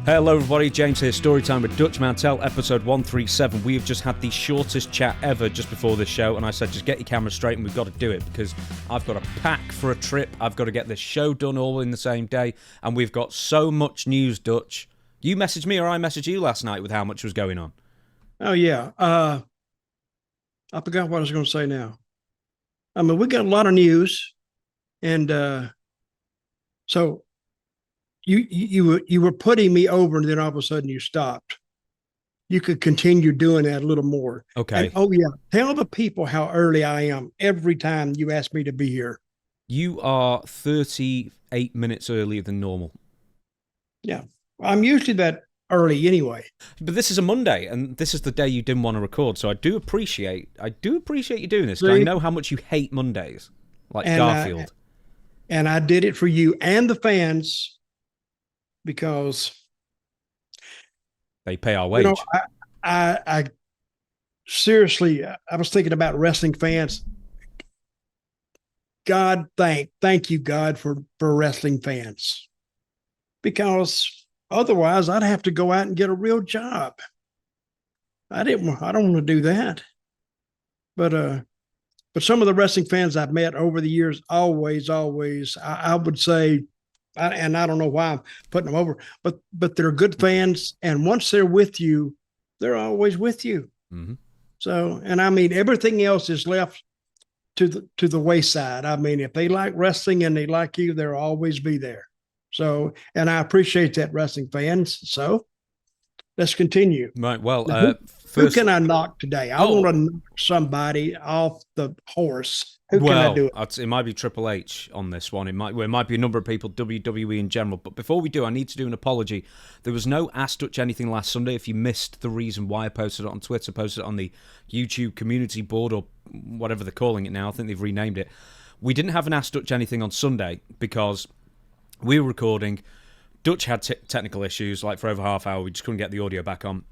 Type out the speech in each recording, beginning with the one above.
Hello everybody, James here, Storytime with Dutch Mantell, episode 137. We have just had the shortest chat ever just before this show, and I said just get your camera straight and we've got to do it because I've got to pack for a trip, I've got to get this show done all in the same day, and we've got so much news, Dutch. You messaged me or I messaged you last night with how much was going on? Oh, yeah. I forgot what I was going to say now. I mean, we got a lot of news, and so you were putting me over, and then all of a sudden you stopped. You could continue doing that a little more. Okay. And, oh, yeah. Tell the people how early I am every time you ask me to be here. You are 38 minutes earlier than normal. Yeah. I'm usually that early anyway. But this is a Monday, and this is the day you didn't want to record, so I do appreciate you doing this. See? I know how much you hate Mondays, like Garfield. And I did it for you and the fans because they pay our wage. You know, I seriously, I was thinking about wrestling fans. God, thank you, God, for wrestling fans, because otherwise I'd have to go out and get a real job. I don't want to do that. But some of the wrestling fans I've met over the years, always, I would say, and I don't know why I'm putting them over, but they're good fans. And once they're with you, they're always with you. Mm-hmm. So, and I mean, everything else is left to the wayside. I mean, if they like wrestling and they like you, they'll always be there. So, and I appreciate that, wrestling fans. So let's continue. Right. Well, who can I knock today? I want to knock somebody off the horse. Who can I do it? It might be Triple H on this one. It might be a number of people, WWE in general. But before we do, I need to do an apology. There was no Ask Dutch Anything last Sunday. If you missed the reason why, I posted it on Twitter, posted it on the YouTube community board, or whatever they're calling it now. I think they've renamed it. We didn't have an Ask Dutch Anything on Sunday because we were recording. Dutch had technical issues, like for over half hour. We just couldn't get the audio back on.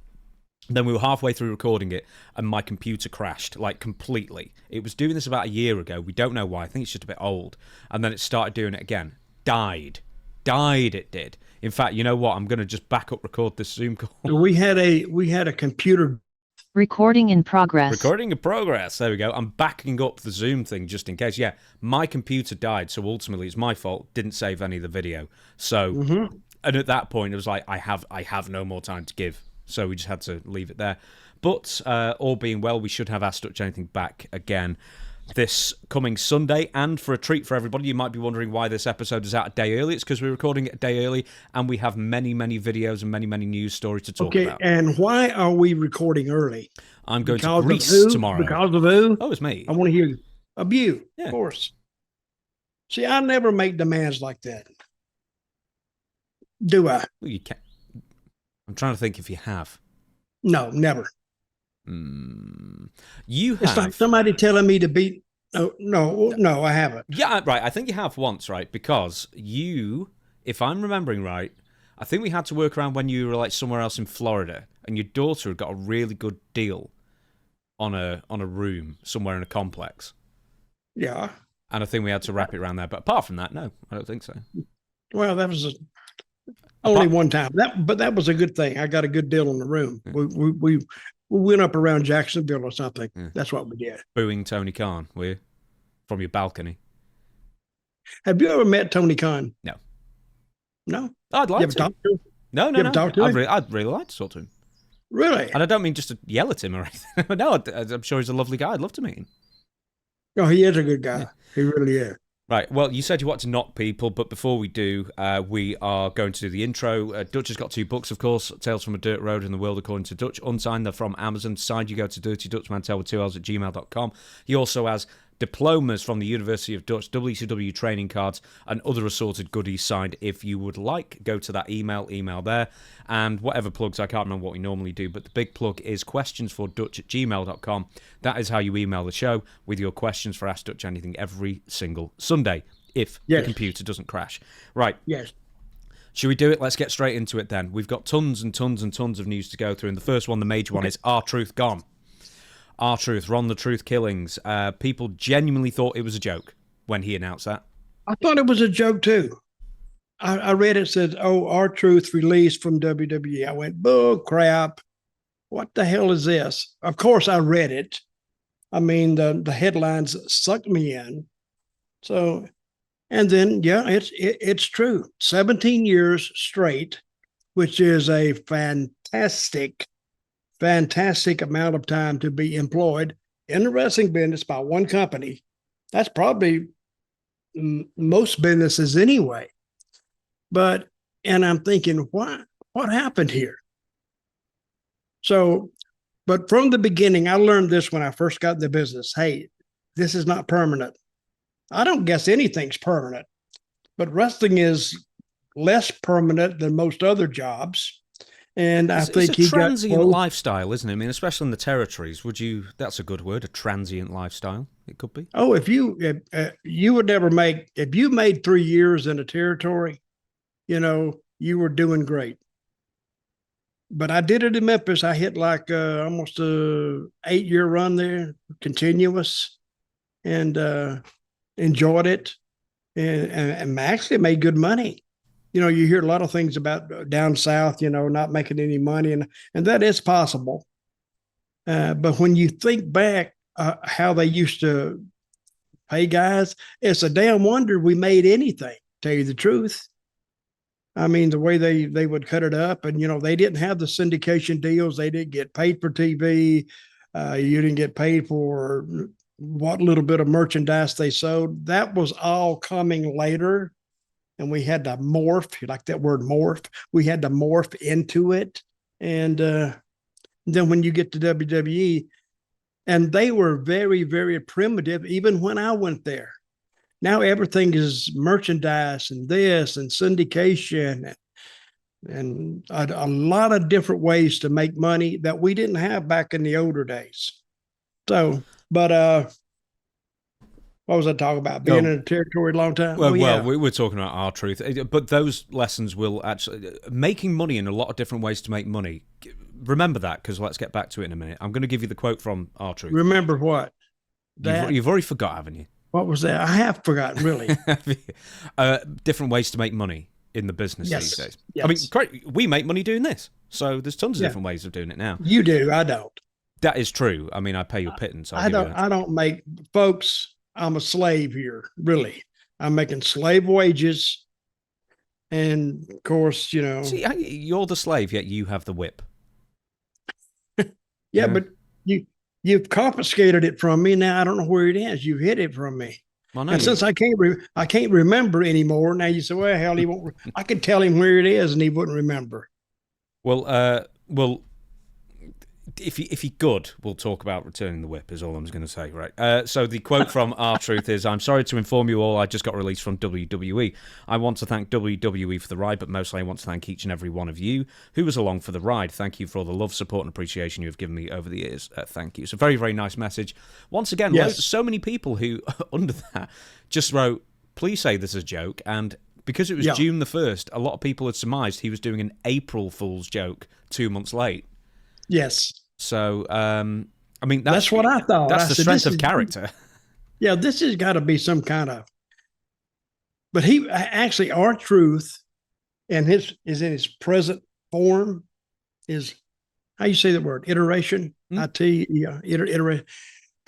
Then we were halfway through recording it, and my computer crashed, like, completely. It was doing this about a year ago. We don't know why. I think it's just a bit old. And then it started doing it again. Died, it did. In fact, you know what? I'm going to just back up record this Zoom call. We had a computer. Recording in progress. Recording in progress. There we go. I'm backing up the Zoom thing just in case. Yeah, my computer died, so ultimately it's my fault. Didn't save any of the video. So, And at that point, it was like, I have no more time to give. So we just had to leave it there. But all being well, we should have Ask Dutch Anything back again this coming Sunday. And for a treat for everybody, you might be wondering why this episode is out a day early. It's because we're recording it a day early, and we have many, many videos and many, many news stories to talk about. And why are we recording early? I'm going to Greece tomorrow. Because of who? Oh, it's me. I want to hear of you, yeah. Of course. See, I never make demands like that. Do I? Well, you can't. I'm trying to think if you have. No, never. You have. It's like somebody telling me to beat. No, I haven't. Yeah, right. I think you have once, right? Because you, if I'm remembering right, I think we had to work around when you were like somewhere else in Florida, and your daughter had got a really good deal on a room somewhere in a complex. Yeah. And I think we had to wrap it around there. But apart from that, no, I don't think so. Well, that was only one time. But that was a good thing. I got a good deal on the room. Yeah. We went up around Jacksonville or something. Yeah. That's what we did. Booing Tony Khan, were you? From your balcony. Have you ever met Tony Khan? No. No? I'd like to. Talk to him? No. Talk to him? I'd really like to talk to him. Really? And I don't mean just to yell at him or anything. No, I'm sure he's a lovely guy. I'd love to meet him. No, he is a good guy. Yeah. He really is. Right, well, you said you want to knock people, but before we do, we are going to do the intro. Dutch has got 2 books, of course, Tales from a Dirt Road and the World According to Dutch, unsigned. They're from Amazon. Signed, you go to dirtydutchmantell with 2 L's at gmail.com. He also has diplomas from the University of Dutch, WCW training cards, and other assorted goodies signed. If you would like, go to that email there, and whatever plugs, I can't remember what we normally do, but the big plug is questionsfordutch@gmail.com. That is how you email the show with your questions for Ask Dutch Anything every single Sunday, if the computer doesn't crash. Right. Yes. Should we do it? Let's get straight into it then. We've got tons and tons and tons of news to go through, and the first one, the major one, is R-Truth gone. R-Truth, Ron the Truth Killings. People genuinely thought it was a joke when he announced that. I thought it was a joke too. I read it said, "Oh, R-Truth released from WWE." I went, "Bull crap! What the hell is this?" Of course, I read it. I mean, the headlines sucked me in. So, and then yeah, it's true. 17 years straight, which is a fantastic amount of time to be employed in the wrestling business by one company. That's probably most businesses anyway. But, and I'm thinking, what happened here? So, but from the beginning, I learned this when I first got in the business. Hey, this is not permanent. I don't guess anything's permanent, but wrestling is less permanent than most other jobs. And I think it's a transient lifestyle, isn't it? I mean, especially in the territories. That's a good word, a transient lifestyle. It could be. Oh, if you would never make, if you made 3 years in a territory, you were doing great. But I did it in Memphis. I hit like almost a 8-year run there, continuous, and enjoyed it, and actually made good money. You hear a lot of things about down south, not making any money, and that is possible. But when you think back how they used to pay guys, it's a damn wonder we made anything, to tell you the truth. I mean, the way they would cut it up, and they didn't have the syndication deals. They didn't get paid for TV. You didn't get paid for what little bit of merchandise they sold. That was all coming later, and we had to morph. You like that word, morph? We had to morph into it, and then when you get to WWE, and they were very, very primitive, even when I went there. Now everything is merchandise and this and syndication and a lot of different ways to make money that we didn't have back in the older days. So, but what was I talking about? Being in a territory a long time? Well, we were talking about R-Truth, but those lessons will actually, making money in a lot of different ways to make money. Remember that, because let's get back to it in a minute. I'm going to give you the quote from R-Truth. Remember what? You've already forgot, haven't you? What was that? I have forgotten, really. Different ways to make money in the business these days. Yes. I mean, great, we make money doing this, so there's tons of different ways of doing it now. You do, I don't. That is true. I mean, I pay your pittance. I don't make, folks, I'm a slave here, really. I'm making slave wages, and of course, See, you're the slave, yet you have the whip. Yeah, but you've confiscated it from me. Now I don't know where it is. You've hid it from me. Well, no, and since I can't remember anymore. Now you say, well, hell, he won't. I could tell him where it is, and he wouldn't remember. Well, if he could, we'll talk about returning the whip. Is all I'm going to say, right? So the quote from R-Truth is, "I'm sorry to inform you all, I just got released from WWE. I want to thank WWE for the ride, but mostly I want to thank each and every one of you who was along for the ride. Thank you for all the love, support, and appreciation you have given me over the years. Thank you." So very, very nice message. Once again, so many people who under that just wrote, "Please say this is a joke," and because it was June the 1st, a lot of people had surmised he was doing an April Fool's joke 2 months late. Yes. So, I mean, that's what I thought. That's the strength of character. Yeah, this has got to be some kind of. But he actually, R-Truth, and is in his present form, is how you say that word? Iteration. Iteration.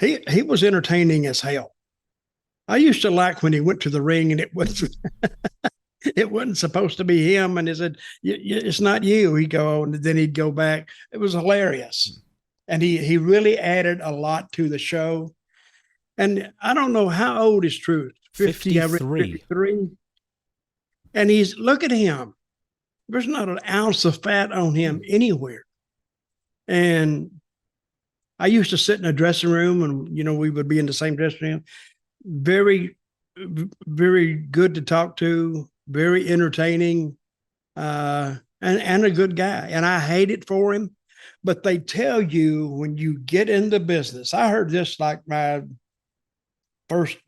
He was entertaining as hell. I used to like when he went to the ring and it was. It wasn't supposed to be him, and he said, "It's not you." He'd go, and then he'd go back. It was hilarious, and he really added a lot to the show. And I don't know how old is Truth. 53. And look at him. There's not an ounce of fat on him anywhere. And I used to sit in a dressing room, and we would be in the same dressing room. Very, very good to talk to. Very entertaining, and a good guy. And I hate it for him, but they tell you when you get in the business. I heard this like my first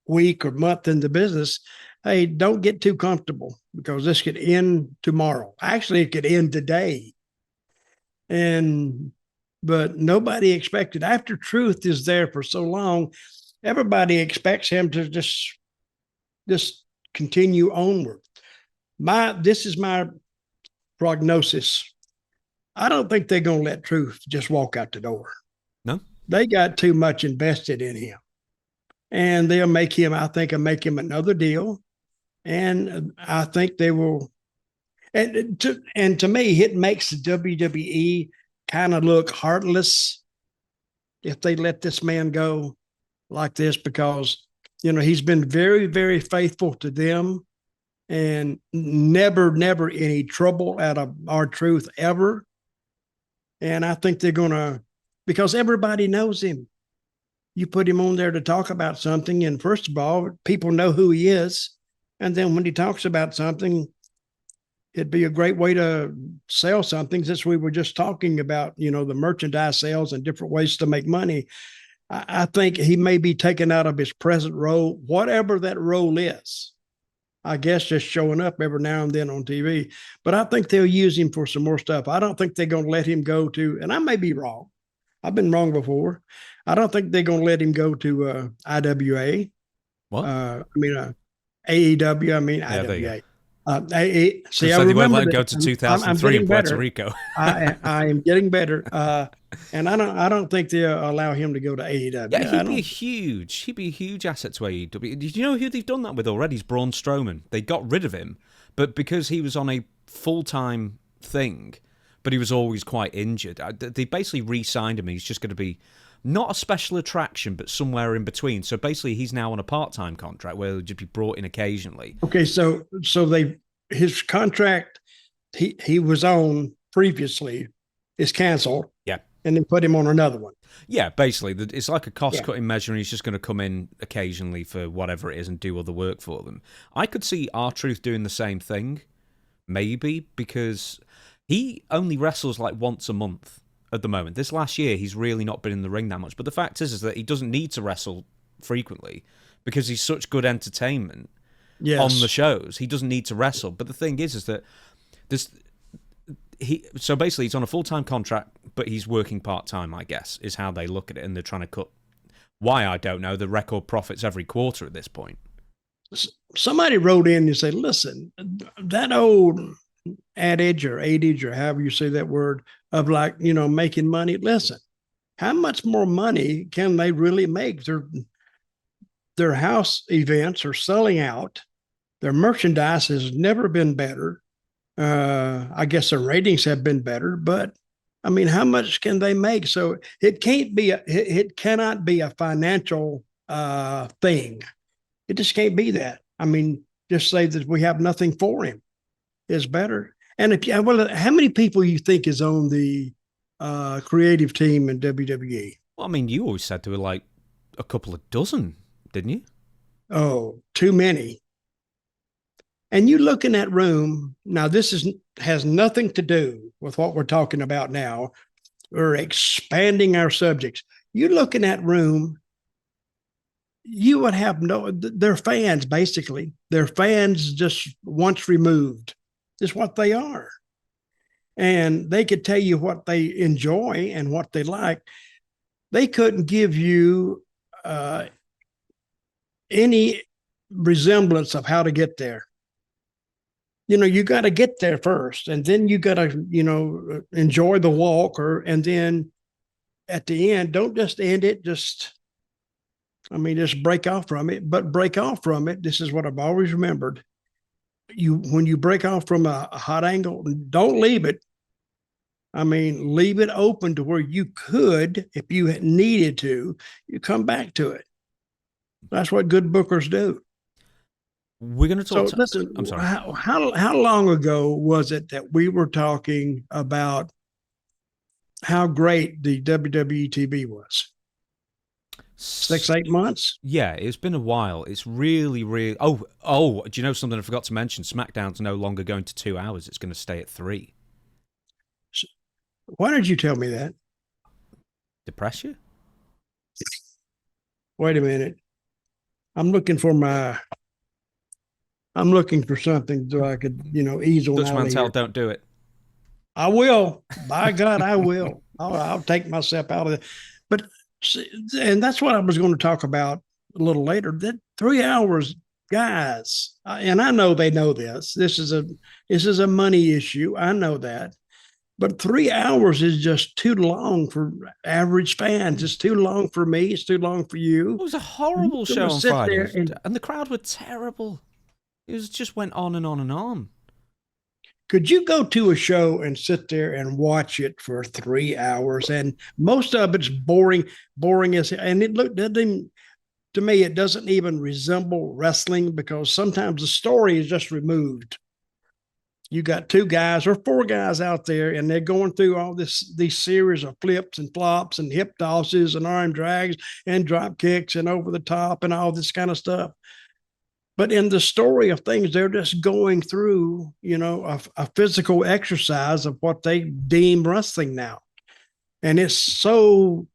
week or month in the business. Hey, don't get too comfortable, because this could end tomorrow. Actually, it could end today. But nobody expected, after Truth is there for so long, everybody expects him to just continue onward. This is my prognosis. I don't think they're going to let Truth just walk out the door. No, they got too much invested in him, and they'll make him. I think, make him another deal, and I think they will. And to me, it makes the WWE kind of look heartless if they let this man go like this, because he's been very, very faithful to them, and never any trouble out of R-Truth ever. And I think they're gonna, because everybody knows him. You put him on there to talk about something, and first of all, people know who he is, and then when he talks about something, it'd be a great way to sell something, since we were just talking about, the merchandise sales and different ways to make money. I think he may be taken out of his present role, whatever that role is. I guess just showing up every now and then on TV. But I think they'll use him for some more stuff. I don't think they're going to let him go to, and I may be wrong. I've been wrong before. I don't think they're going to let him go to IWA. What? AEW. IWA. See, I remember they won't let him go to 2003 in Puerto Rico. I am getting better, and I don't think they'll allow him to go to AEW. Yeah, he'd be a huge asset to AEW. Did you know who they've done that with already? It's Braun Strowman. They got rid of him, but because he was on a full-time thing, but he was always quite injured, they basically re-signed him. He's just going to be not a special attraction, but somewhere in between. So basically, he's now on a part-time contract where he'll just be brought in occasionally. Okay, so his contract he was on previously is canceled. Yeah. And then put him on another one. Yeah, basically. It's like a cost-cutting measure, and he's just going to come in occasionally for whatever it is and do other work for them. I could see R-Truth doing the same thing, maybe, because he only wrestles like once a month at the moment. This last year, he's really not been in the ring that much. But the fact is that he doesn't need to wrestle frequently because he's such good entertainment on the shows. He doesn't need to wrestle. But the thing is that so basically he's on a full-time contract, but he's working part-time, I guess, is how they look at it. And they're trying to cut, why, I don't know, the record profits every quarter at this point. Somebody wrote in and said, listen, that old adage or however you say that word of making money. Listen, how much more money can they really make? Their house events are selling out. Their merchandise has never been better. I guess their ratings have been better, but I mean, how much can they make? So it cannot be a financial thing. It just can't be that. I mean, just say that we have nothing for him is better. And how many people you think is on the creative team in WWE? Well, I mean, you always said there were like a couple of dozen, didn't you? Oh, too many. And you look in that room, now this has nothing to do with what we're talking about now. We're expanding our subjects. You look in that room, you would have they're fans, basically. They're fans just once removed. Just what they are. And they could tell you what they enjoy and what they like. They couldn't give you any resemblance of how to get there. You got to get there first, and then you got to, enjoy the walk, and then at the end, don't just end it. Just break off from it, but break off from it. This is what I've always remembered. When you break off from a hot angle, don't leave it. Leave it open to where you could, if you needed to, you come back to it. That's what good bookers do. We're going to talk. So listen, I'm sorry. How long ago was it that we were talking about how great the WWE TV was? 6-8 months? Yeah, it's been a while. It's really, really. Oh! Do you know something I forgot to mention? SmackDown's no longer going to 2 hours. It's going to stay at 3. Why did you tell me that? Depress you? Wait a minute. I'm looking for something so I could, ease on Dutch out Mantell, of here. don't do it. I will. By God, I will. I'll take myself out of it. But, and that's what I was going to talk about a little later. That 3 hours guys, and I know they know this. This is a money issue. I know that. But 3 hours is just too long for average fans. It's too long for me. It's too long for you. It was a horrible show on sit Friday. there And the crowd were terrible. It was just went on and on and on. Could you go to a show and sit there and watch it for 3 hours? And most of it's boring as, and it doesn't even, to me, it doesn't even resemble wrestling because sometimes the story is just removed. You got 2 guys or 4 guys out there, and they're going through all these series of flips and flops and hip tosses and arm drags and drop kicks and over the top and all this kind of stuff. But in the story of things, they're just going through, a physical exercise of what they deem wrestling now. And it's so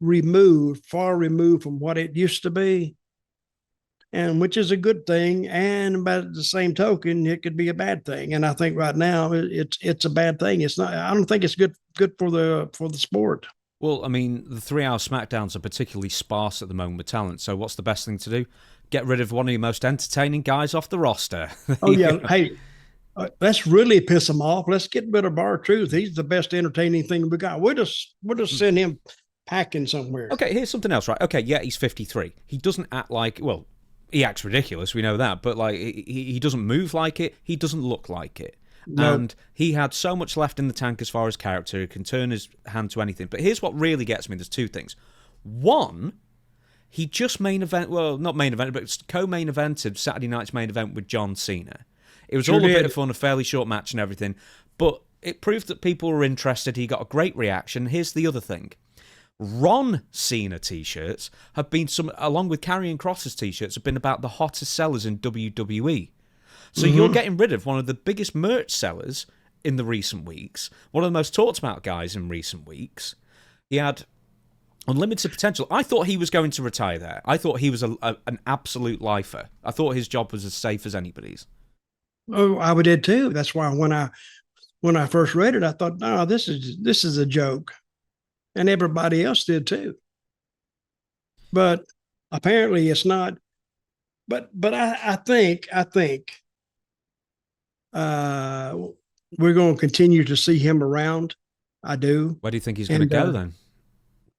far removed from what it used to be. And which is a good thing, and by the same token, it could be a bad thing. And I think right now it's a bad thing. It's not. I don't think it's good for the sport. Well, I mean, the 3-hour SmackDowns are particularly sparse at the moment with talent. So, what's the best thing to do? Get rid of one of your most entertaining guys off the roster. Oh yeah, hey, let's really piss him off. Let's get rid of R-Truth. He's the best entertaining thing we got. We'll just send him packing somewhere. Okay, here's something else, right? Okay, yeah, he's 53. He doesn't act like he acts ridiculous, we know that, but like he doesn't move like it, he doesn't look like it. No. And he had so much left in the tank as far as character, he can turn his hand to anything. But here's what really gets me, there's 2 things. One, he just not main event, but co-main evented Saturday night's main event with John Cena. It was all a bit of fun, a fairly short match and everything, but it proved that people were interested, he got a great reaction. Here's the other thing. Ron Cena t-shirts have been along with Karrion Kross's t-shirts, have been about the hottest sellers in WWE. So you're getting rid of one of the biggest merch sellers in the recent weeks, one of the most talked about guys in recent weeks. He had unlimited potential. I thought he was going to retire there. I thought he was an absolute lifer. I thought his job was as safe as anybody's. Oh, I did too. That's why when I first read it, I thought, no, this is a joke. And everybody else did too. But apparently it's not. But I think we're going to continue to see him around. I do. Where do you think he's going to go then?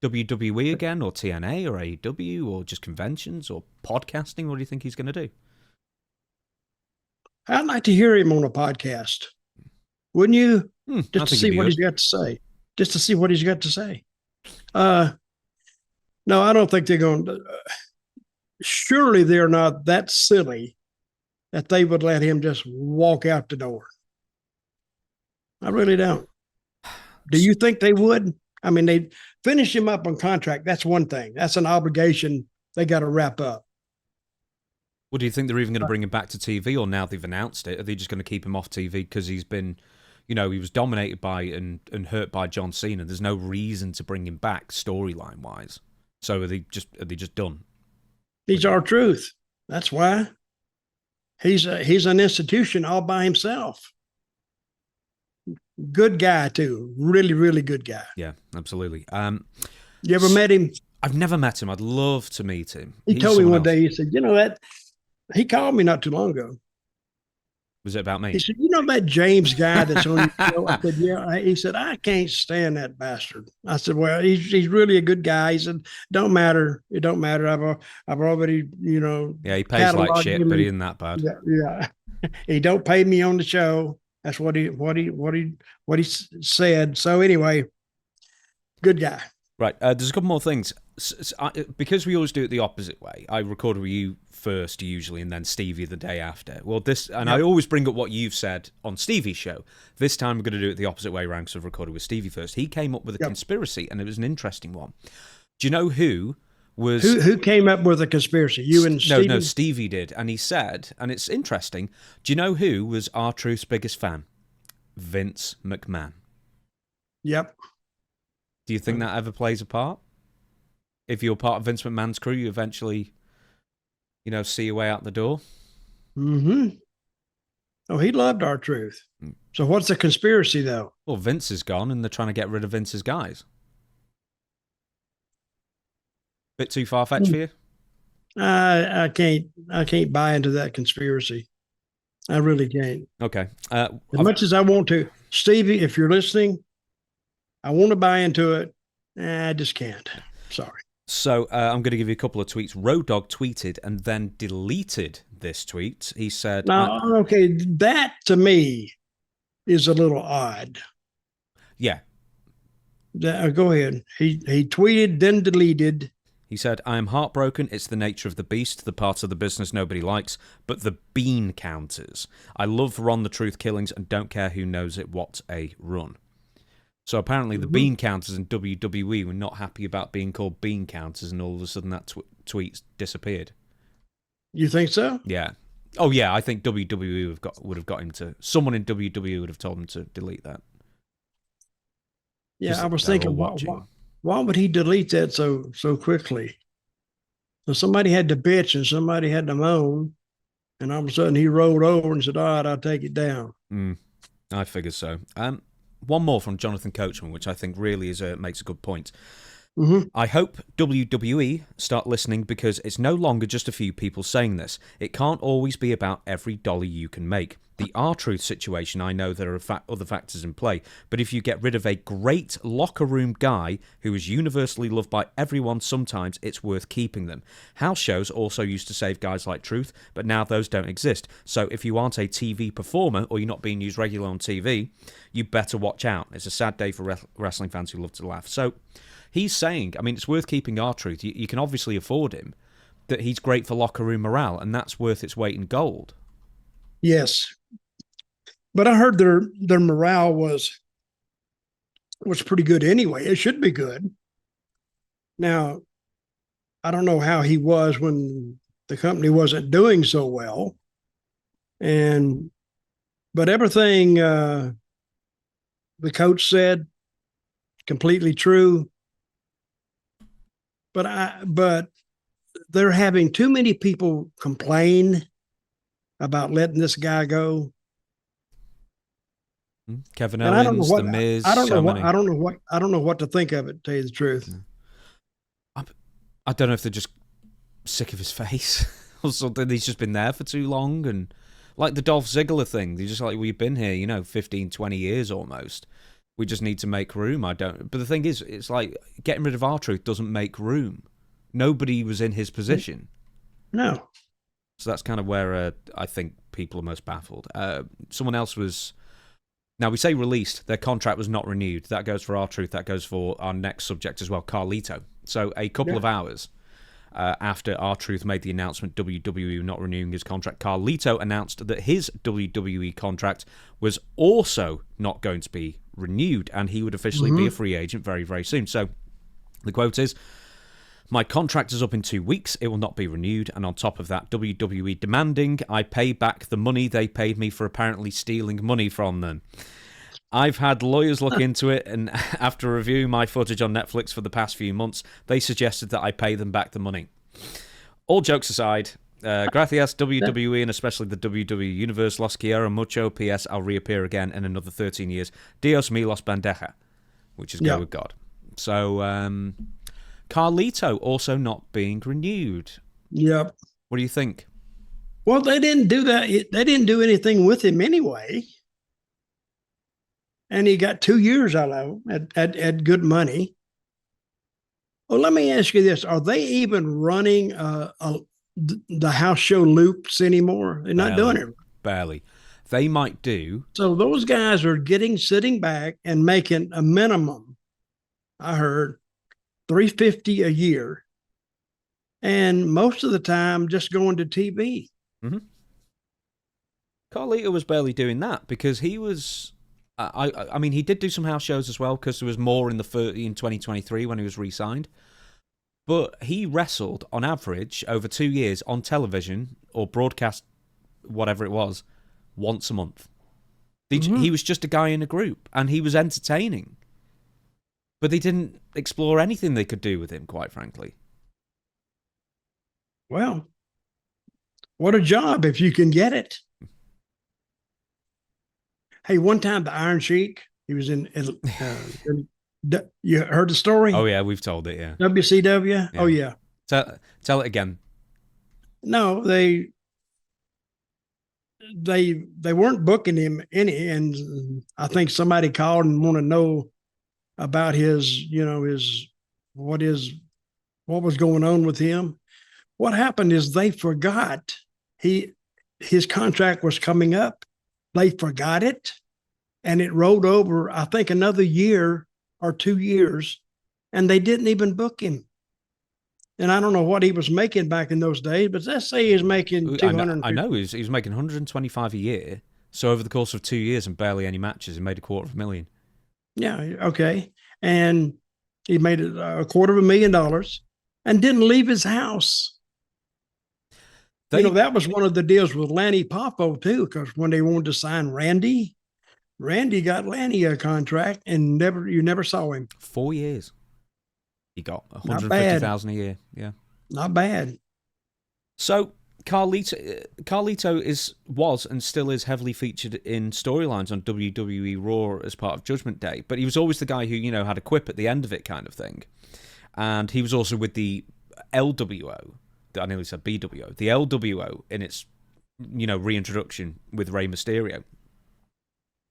WWE again, or TNA, or AEW, or just conventions, or podcasting? What do you think he's going to do? I'd like to hear him on a podcast. Wouldn't you? Just to see what he's got to say. Just to see what he's got to say. No, I don't think they're going to. Surely they're not that silly that they would let him just walk out the door. I really don't. Do you think they would? I mean, they finish him up on contract. That's one thing. That's an obligation they got to wrap up. Well, do you think they're even going to bring him back to TV, or now they've announced it, are they just going to keep him off TV because he's been, he was dominated by and hurt by John Cena? There's no reason to bring him back storyline wise. So are they just done? He's R-Truth. That's why. He's an institution all by himself. Good guy too. Really, really good guy. Yeah, absolutely. You ever met him? I've never met him. I'd love to meet him. He told me one day, he said, he called me not too long ago. Was it about me? He said, that James guy that's on your show? I said, yeah. He said, I can't stand that bastard. I said, well, he's really a good guy. He said, don't matter. It don't matter. I've already, Yeah, he pays like shit, but he isn't that bad. Yeah. He don't pay me on the show. That's what he said. So anyway, good guy. Right. There's a couple more things. Because we always do it the opposite way. I record with you first usually, and then Stevie the day after. Well, I always bring up what you've said on Stevie's show. This time we're going to do it the opposite way around, because I've recorded with Stevie first. He came up with a conspiracy, and it was an interesting one. Do you know who was... Who came up with a conspiracy? You and Stevie? No, Stevie did. And he said, and it's interesting, do you know who was R-Truth's biggest fan? Vince McMahon. Yep. Do you think that ever plays a part? If you're part of Vince McMahon's crew, you eventually, see your way out the door? Mm-hmm. Oh, he loved R-Truth. So what's the conspiracy, though? Well, Vince is gone, and they're trying to get rid of Vince's guys. Bit too far-fetched for you? I can't buy into that conspiracy. I really can't. Okay. As much as I want to, Stevie, if you're listening, I want to buy into it. I just can't. Sorry. So I'm going to give you a couple of tweets. Road Dogg tweeted and then deleted this tweet. He said, "No, okay, that to me is a little odd." Yeah. Go ahead. He tweeted, then deleted. He said, I am heartbroken. It's the nature of the beast, the part of the business nobody likes, but the bean counters. I love Ron the Truth killings and don't care who knows it. What a run. So apparently the bean counters in WWE were not happy about being called bean counters, and all of a sudden that tweet disappeared. You think so? Yeah. Oh, yeah, I think WWE would have got him to... Someone in WWE would have told him to delete that. Yeah, I was thinking, why would he delete that so quickly? So somebody had to bitch and somebody had to moan, and all of a sudden he rolled over and said, all right, I'll take it down. I figure so. One more from Jonathan Coachman, which I think really makes a good point. I hope WWE start listening because it's no longer just a few people saying this. It can't always be about every dollar you can make. The R-Truth situation, I know there are other factors in play, but if you get rid of a great locker room guy who is universally loved by everyone, sometimes it's worth keeping them. House shows also used to save guys like Truth, but now those don't exist. So if you aren't a TV performer or you're not being used regularly on TV, you better watch out. It's a sad day for wrestling fans who love to laugh. So he's saying, I mean, it's worth keeping R-Truth. You can obviously afford him, that he's great for locker room morale, and that's worth its weight in gold. Yes. But I heard their morale was pretty good anyway. It should be good. Now, I don't know how he was when the company wasn't doing so well. But everything the coach said, completely true. But they're having too many people complain about letting this guy go. Kevin Owens, The Miz. I don't know what to think of it, to tell you the truth. I don't know if they're just sick of his face or something. He's just been there for too long, and like the Dolph Ziggler thing, they're just like, we've been here, 15, 20 years almost. We just need to make room. But the thing is, it's like getting rid of R-Truth doesn't make room. Nobody was in his position. No. So that's kind of where I think people are most baffled. Someone else was... Now, we say released. Their contract was not renewed. That goes for R-Truth. That goes for our next subject as well, Carlito. So a couple of hours after R-Truth made the announcement WWE not renewing his contract, Carlito announced that his WWE contract was also not going to be renewed, and he would officially be a free agent very, very soon. So the quote is, my contract is up in 2 weeks. It will not be renewed. And on top of that, WWE demanding I pay back the money they paid me for apparently stealing money from them. I've had lawyers look into it, and after reviewing my footage on Netflix for the past few months, they suggested that I pay them back the money. All jokes aside, gracias WWE and especially the WWE Universe, Los Quiero Mucho, P.S. I'll reappear again in another 13 years. Dios me los bandeja, which is go with God. So, Carlito also not being renewed. Yep. What do you think? Well, they didn't do that. They didn't do anything with him anyway. And he got 2 years out of him at good money. Well, let me ask you this. Are they even running the house show loops anymore? They're not doing it. Barely. They might do. So those guys are sitting back and making a minimum, I heard, $350 a year, and most of the time just going to TV. Carlito was barely doing that because he was. I mean, he did do some house shows as well because there was more in 2023 when he was re-signed. But he wrestled on average over 2 years on television or broadcast, whatever it was, once a month. He was just a guy in a group, and he was entertaining. But they didn't explore anything they could do with him, quite frankly. Well, what a job if you can get it. Hey, one time the Iron Sheik, he was in you heard the story? Oh, yeah, we've told it, yeah. WCW? Yeah. Oh, yeah. Tell it again. No, they weren't booking him any, and I think somebody called and want to know about his what was going on with him. What happened is they forgot his contract was coming up. They forgot it, and it rolled over, I think, another year or 2 years, and they didn't even book him. And I don't know what he was making back in those days, but let's say he's making 200. I know he was making 125 a year. So over the course of 2 years and barely any matches, he made $250,000. Yeah, okay. And he made $250,000 and didn't leave his house. That was one of the deals with Lanny Poffo too, because when they wanted to sign Randy got Lanny a contract and you never saw him. 4 years. He got 150,000 a year. Yeah. Not bad. So Carlito was and still is heavily featured in storylines on WWE Raw as part of Judgment Day, but he was always the guy who, had a quip at the end of it kind of thing. And he was also with the LWO, I nearly said BWO, the LWO in its, reintroduction with Rey Mysterio.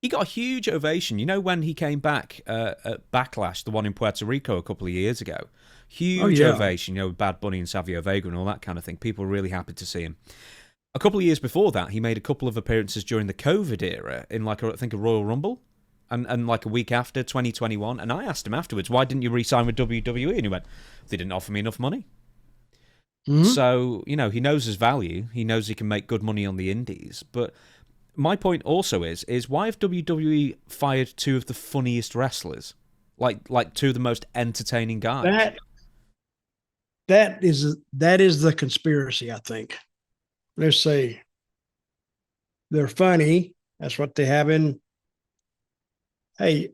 He got a huge ovation. When he came back at Backlash, the one in Puerto Rico a couple of years ago. Huge ovation, with Bad Bunny and Savio Vega and all that kind of thing. People were really happy to see him. A couple of years before that, he made a couple of appearances during the COVID era in, I think, a Royal Rumble. And like a week after, 2021. And I asked him afterwards, why didn't you re-sign with WWE? And he went, they didn't offer me enough money. Mm-hmm. So, he knows his value. He knows he can make good money on the indies. But my point also is why have WWE fired two of the funniest wrestlers? Like two of the most entertaining guys? That is the conspiracy, I think. Let's say they're funny. That's what they have in. Hey,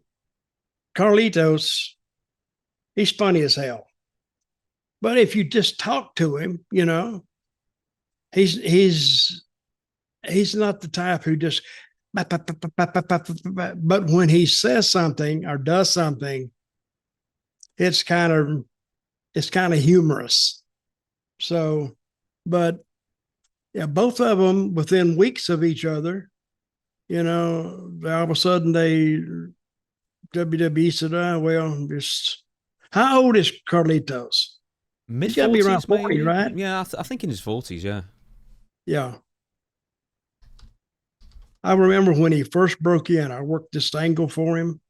Carlitos, he's funny as hell. But if you just talk to him, he's not the type who just, but when he says something or does something, it's kind of humorous. So, but yeah, both of them within weeks of each other, all of a sudden WWE said, how old is Carlitos? He's got to be around 40, right? Yeah, I think in his 40s, yeah. Yeah. I remember when he first broke in, I worked this angle for him.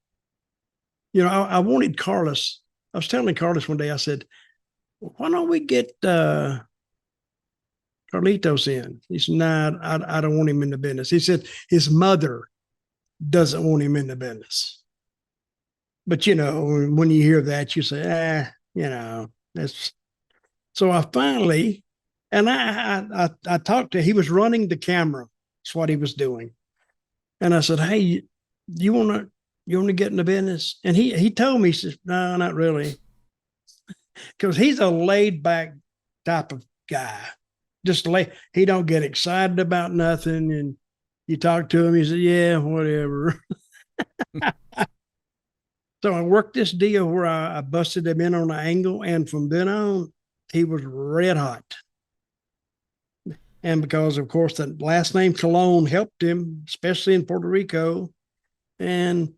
I wanted Carlos. I was telling Carlos one day, I said, why don't we get Carlitos in? He said, nah, I don't want him in the business. He said his mother doesn't want him in the business. But, when you hear that, you say, that's. So I finally, and I talked to, he was running the camera. That's what he was doing. And I said, hey, you want to get in the business? And he told me, he says, no, not really. Because he's a laid back type of guy. He don't get excited about nothing. And you talk to him, he said, yeah, whatever. So I worked this deal where I busted him in on an angle. And from then on, he was red hot. And because, of course, the last name Colon helped him, especially in Puerto Rico. And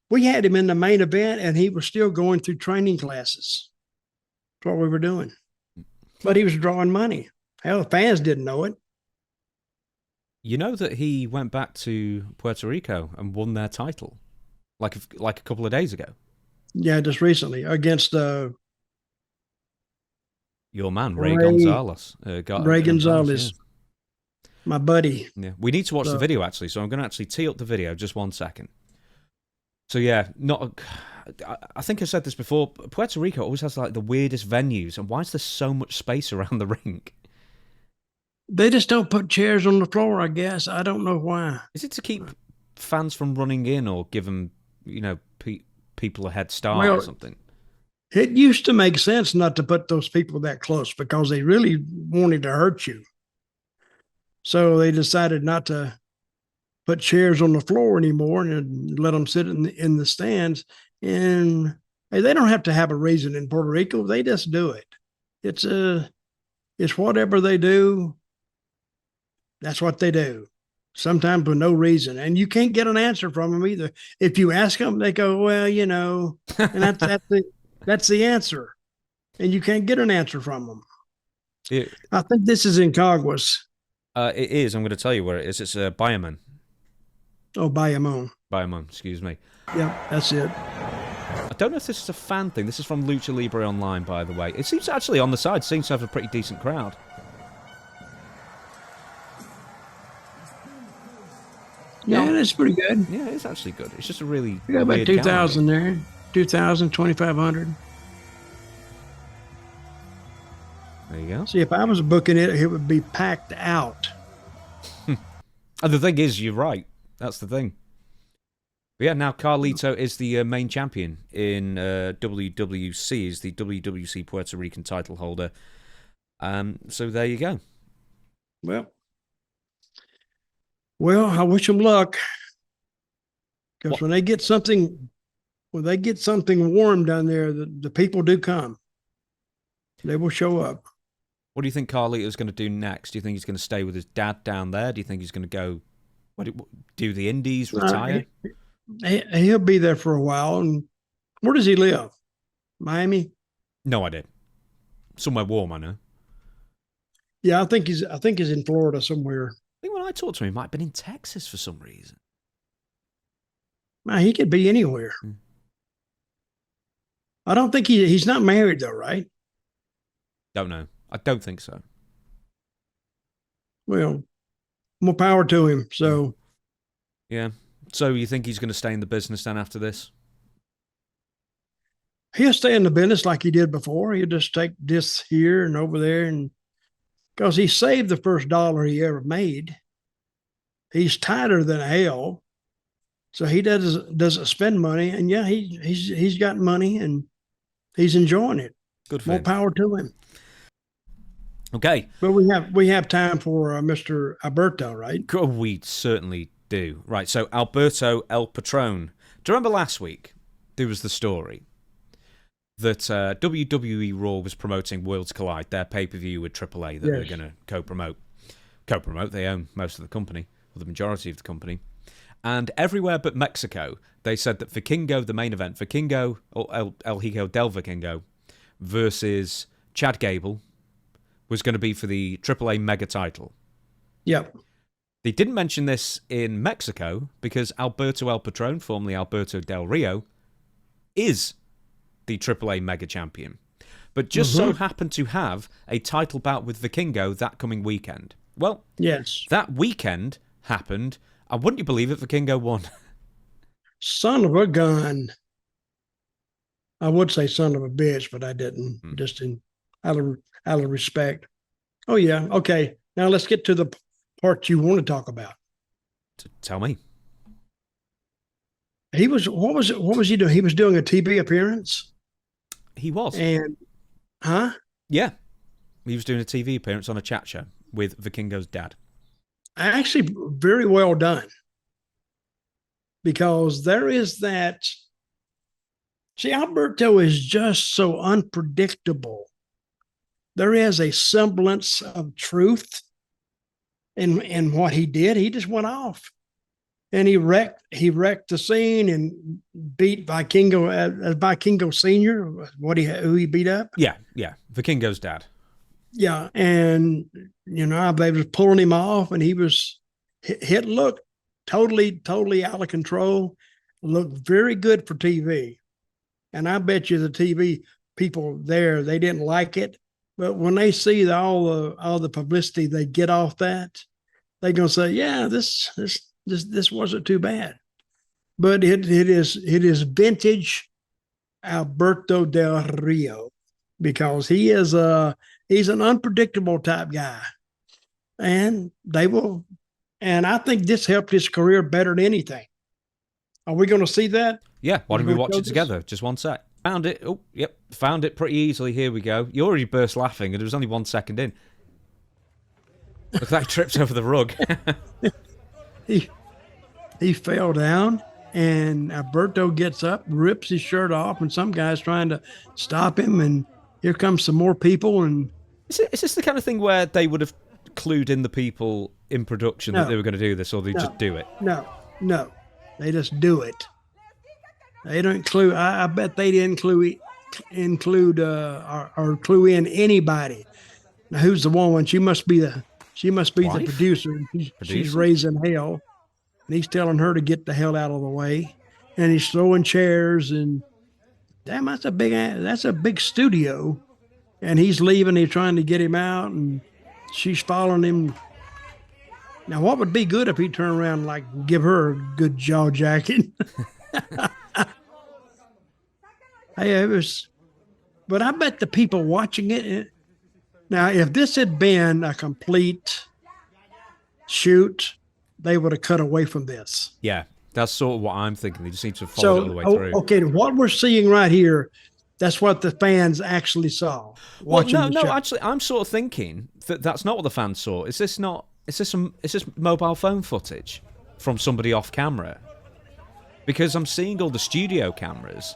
we had him in the main event, and he was still going through training classes. That's what we were doing. But he was drawing money. Hell, the fans didn't know it. You know that he went back to Puerto Rico and won their title, like a couple of days ago. Yeah, just recently against your man, Ray Gonzalez. Ray Gonzalez, yeah. My buddy. Yeah, we need to watch the video actually, so I'm going to actually tee up the video. Just 1 second. So yeah, I think I said this before. Puerto Rico always has like the weirdest venues, and why is there so much space around the ring? They just don't put chairs on the floor, I guess. I don't know why. Is it to keep fans from running in or give them, people a head start or something? It used to make sense not to put those people that close because they really wanted to hurt you. So they decided not to put chairs on the floor anymore and let them sit in the stands. And hey, they don't have to have a reason in Puerto Rico. They just do it. It's It's whatever they do, that's what they do. Sometimes with no reason. And you can't get an answer from them either. If you ask them, they go, well, and that's the answer. And you can't get an answer from them. I think this is in Congress. It is. I'm going to tell you where it is. It's Bayamon. Oh, Bayamon. Bayamon, excuse me. Yeah, that's it. I don't know if this is a fan thing. This is from Lucha Libre Online, by the way. It seems actually on the side seems to have a pretty decent crowd. Yeah, that's pretty good. Yeah, it's actually good. It's just a really we got about 2,000 there. 2,000, 2,500. There you go. See, if I was booking it, it would be packed out. And the thing is, you're right. That's the thing. But yeah, now Carlito is the main champion in WWC. Is the WWC Puerto Rican title holder. So there you go. Well, I wish them luck. Because when they get something warm down there, the people do come. They will show up. What do you think Carlito's going to do next? Do you think he's going to stay with his dad down there? Do you think he's going to go do the Indies, retire? He'll be there for a while. And where does he live? Miami? No idea. Somewhere warm, I know. Yeah, I think he's in Florida somewhere. I think when I talked to him, he might have been in Texas for some reason. He could be anywhere. I don't think he's not married though, right? Don't know. I don't think so. Well, more power to him. So, yeah. So you think he's going to stay in the business then after this? He'll stay in the business like he did before. He'll just take this here and over there, and because he saved the first dollar he ever made. He's tighter than hell, so he doesn't spend money. And yeah, he's got money and he's enjoying it. Good for more him. Power to him. Okay, but we have time for Mr. Alberto, right? Oh, we certainly do. Right, so Alberto El Patron. Do you remember last week there was the story that WWE Raw was promoting Worlds Collide, their pay-per-view with AAA that they're going to co-promote. They own most of the company, or the majority of the company. And everywhere but Mexico, they said that Vikingo, the main event, Vikingo, or El Hijo del Vikingo, versus Chad Gable, was going to be for the AAA Mega title. Yep. They didn't mention this in Mexico because Alberto El Patron, formerly Alberto Del Rio, is the AAA Mega Champion, but just so happened to have a title bout with Vikingo that coming weekend. Well, yes, that weekend happened, and wouldn't you believe it, Vikingo won. Son of a gun. I would say son of a bitch, but I didn't, just out of respect. Oh, yeah. Okay. Now let's get to the part you want to talk about. Tell me. What was he doing? He was doing a TV appearance? He was. And, yeah. He was doing a TV appearance on a chat show with Vikingo's dad. Actually, very well done. Because there is that. See, Alberto is just so unpredictable. There is a semblance of truth in what he did. He just went off. And he wrecked the scene and beat Vikingo as Vikingo Senior. Who he beat up? Yeah. Vikingo's dad. Yeah, and they was pulling him off, and he was hit. Look, totally out of control. Looked very good for TV, and I bet you the TV people there, they didn't like it. But when they see all the publicity they get off that, they're gonna say, yeah, this wasn't too bad. But it is vintage Alberto Del Rio, because he's an unpredictable type guy. And I think this helped his career better than anything. Are we going to see that? Yeah, why don't we watch it together? Just one sec. Found it. Oh, yep. Found it pretty easily. Here we go. You already burst laughing, and it was only 1 second in. Look like he tripped over the rug. He fell down, and Alberto gets up, rips his shirt off, and some guy's trying to stop him, and here comes some more people, and Is this the kind of thing where they would have clued in the people in production that they were going to do this, or they just do it? No. They just do it. They don't include. I bet they didn't include or clue in anybody. Now, who's the woman? She must be the producer. She's raising hell, and he's telling her to get the hell out of the way, and he's throwing chairs and damn, that's a big studio, and he's leaving. He's trying to get him out, and she's following him. Now, what would be good if he turned around and like give her a good jaw jacking? Hey, it was, but I bet the people watching it. Now, if this had been a complete shoot, they would have cut away from this. Yeah, that's sort of what I'm thinking. They just need to follow it all the way through. Okay, what we're seeing right here, that's what the fans actually saw. Well, no, actually, I'm sort of thinking that that's not what the fans saw. Is this mobile phone footage from somebody off camera? Because I'm seeing all the studio cameras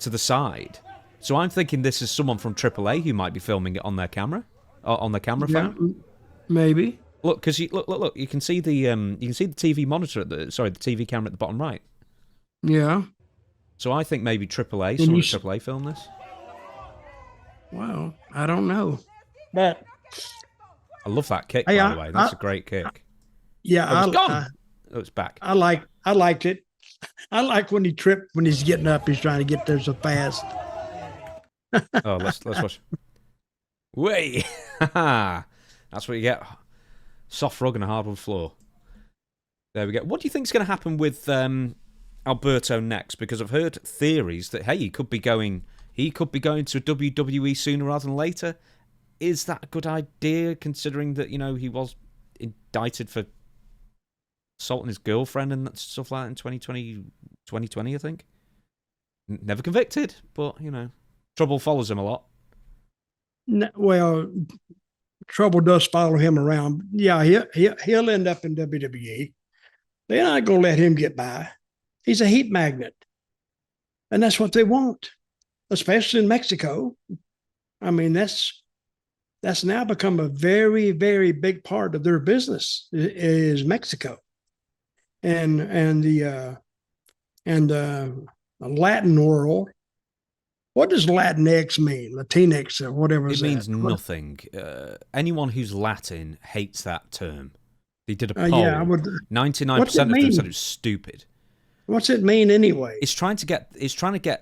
to the side. So I'm thinking this is someone from AAA who might be filming it on their camera, or on their camera phone. Maybe. Look, because look, you can see the TV monitor the TV camera at the bottom right. Yeah. So I think maybe AAA, someone at AAA filmed this. Well, I don't know, but I love that kick, by the way. That's a great kick. Yeah, it's gone. It's back. I liked it. I like when he tripped when he's getting up. He's trying to get there so fast. Oh, let's watch. Way, that's what you get. Soft rug and a hardwood floor. There we go. What do you think is going to happen with Alberto next? Because I've heard theories that he could be going to WWE sooner rather than later. Is that a good idea, considering that he was indicted for assaulting his girlfriend and stuff like that in 2020, I think. Never convicted, but trouble follows him a lot. Well, trouble does follow him around. Yeah, he'll end up in WWE. They're not going to let him get by. He's a heat magnet, and that's what they want, especially in Mexico. I mean, that's now become a very, very big part of their business is Mexico, and the Latin world. What does Latinx mean? Latinx or whatever. It means nothing. Anyone who's Latin hates that term. They did a poll. 99% of them said it was stupid. What's it mean anyway? It's trying to get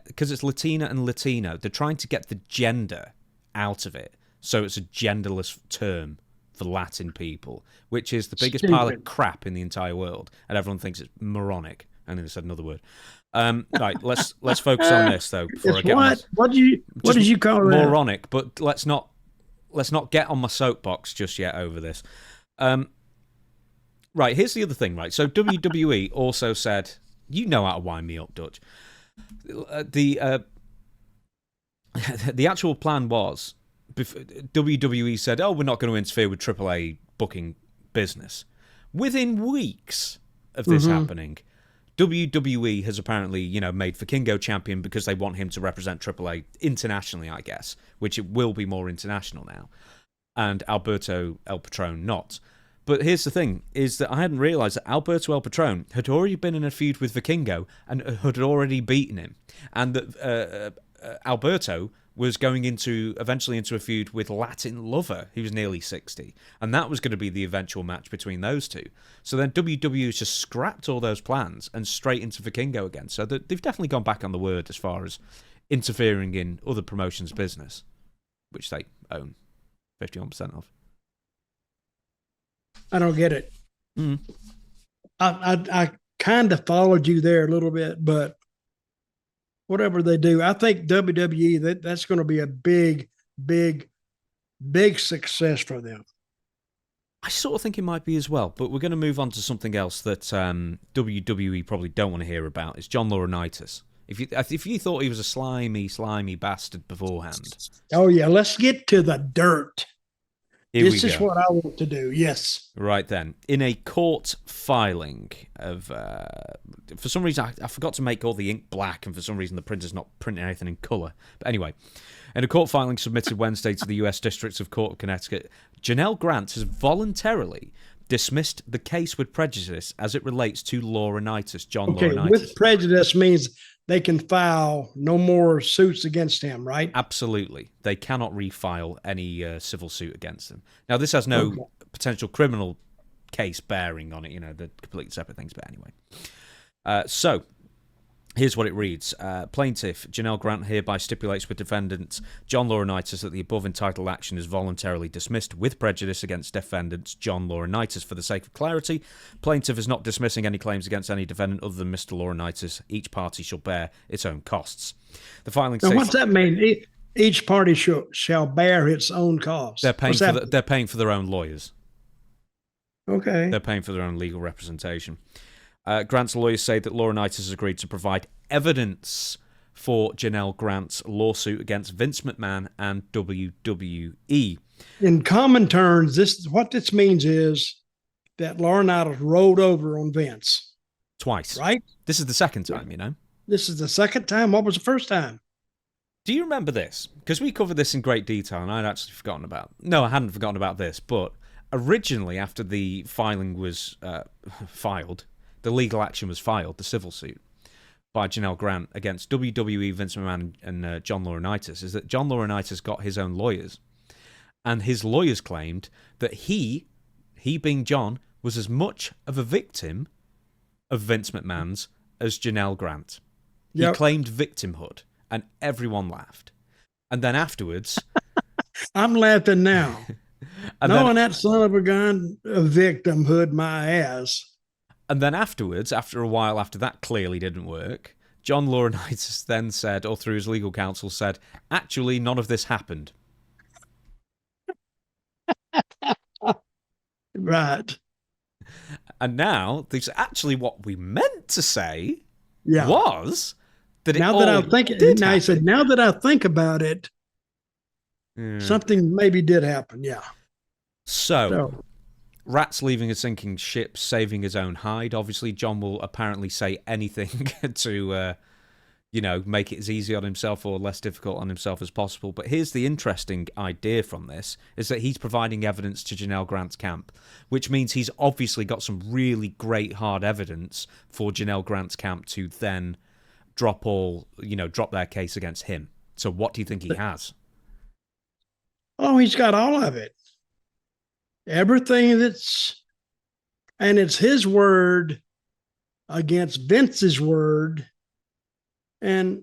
because it's Latina and Latino. They're trying to get the gender out of it, so it's a genderless term for Latin people, which is the biggest pile of crap in the entire world, and everyone thinks it's moronic. And then they said another word. Right, let's focus on this though. Before I get what did you call it? Moronic, but let's not get on my soapbox just yet over this. Right, here's the other thing. Right, so WWE also said, how to wind me up, Dutch. The actual plan was, WWE said, "Oh, we're not going to interfere with AAA booking business." Within weeks of this happening, WWE has apparently, made Vikingo champion because they want him to represent AAA internationally, I guess, which it will be more international now, and Alberto El Patron not. But here's the thing, is that I hadn't realised that Alberto El Patron had already been in a feud with Vikingo and had already beaten him, and that Alberto was going eventually into a feud with Latin Lover, who's nearly 60. And that was going to be the eventual match between those two. So then WWE just scrapped all those plans and straight into Vikingo again. So they've definitely gone back on the word as far as interfering in other promotions' business, which they own 51% of. I don't get it. I kind of followed you there a little bit, but whatever they do, I think WWE, that's going to be a big, big, big success for them. I sort of think it might be as well, but we're going to move on to something else that WWE probably don't want to hear about. It's John Laurtinaitis. If you thought he was a slimy bastard beforehand. Oh, yeah, let's get to the dirt. This is what I want to do, yes. Right then. In a court filing of for some reason, I forgot to make all the ink black, and for some reason the printer's not printing anything in colour. But anyway, in a court filing submitted Wednesday to the U.S. District of Court of Connecticut, Janelle Grant has voluntarily dismissed the case with prejudice as it relates to Laurtinaitis, John Laurtinaitis. With prejudice means they can file no more suits against him, right? Absolutely. They cannot refile any civil suit against him. Now, this has no potential criminal case bearing on it. They're completely separate things, but anyway. So, here's what it reads. Plaintiff Janelle Grant hereby stipulates with defendant John Laurtinaitis that the above entitled action is voluntarily dismissed with prejudice against defendant John Laurtinaitis. For the sake of clarity, plaintiff is not dismissing any claims against any defendant other than Mr. Laurtinaitis. Each party shall bear its own costs. The filing now, states, what's that mean? Each party shall bear its own costs. They're paying for their own lawyers. Okay. They're paying for their own legal representation. Grant's lawyers say that Laurtinaitis has agreed to provide evidence for Janelle Grant's lawsuit against Vince McMahon and WWE. In common terms, what this means is that Laurtinaitis rolled over on Vince. Twice. Right? This is the second time, This is the second time. What was the first time? Do you remember this? Because we covered this in great detail, and I'd actually forgotten about... No, I hadn't forgotten about this, but originally, after the filing was filed... The legal action was filed, the civil suit, by Janelle Grant against WWE, Vince McMahon, and John Laurtinaitis, is that John Laurtinaitis got his own lawyers. And his lawyers claimed that he being John, was as much of a victim of Vince McMahon's as Janelle Grant. He claimed victimhood, and everyone laughed. And then afterwards... I'm laughing now. Knowing that son of a gun, a victimhood my ass. And then afterwards, after a while after that clearly didn't work, John Laurtinaitis then said, or through his legal counsel said, actually, none of this happened. Right. And now, this actually what we meant to say was that now that I think about it, something maybe did happen, So Rat's leaving a sinking ship, saving his own hide. Obviously, John will apparently say anything to, make it as easy on himself or less difficult on himself as possible. But here's the interesting idea from this, is that he's providing evidence to Janelle Grant's camp, which means he's obviously got some really great hard evidence for Janelle Grant's camp to then drop their case against him. So what do you think he has? Oh, he's got all of it. Everything and it's his word against Vince's word. And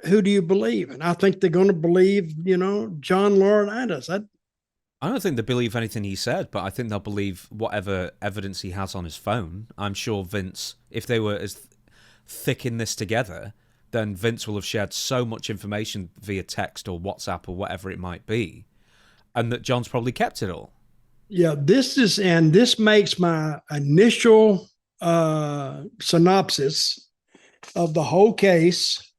who do you believe? And I think they're going to believe, John Laurtinaitis. I don't think they believe anything he said, but I think they'll believe whatever evidence he has on his phone. I'm sure Vince, if they were as thick in this together, then Vince will have shared so much information via text or WhatsApp or whatever it might be, and that John's probably kept it all. Yeah, this makes my initial synopsis of the whole case.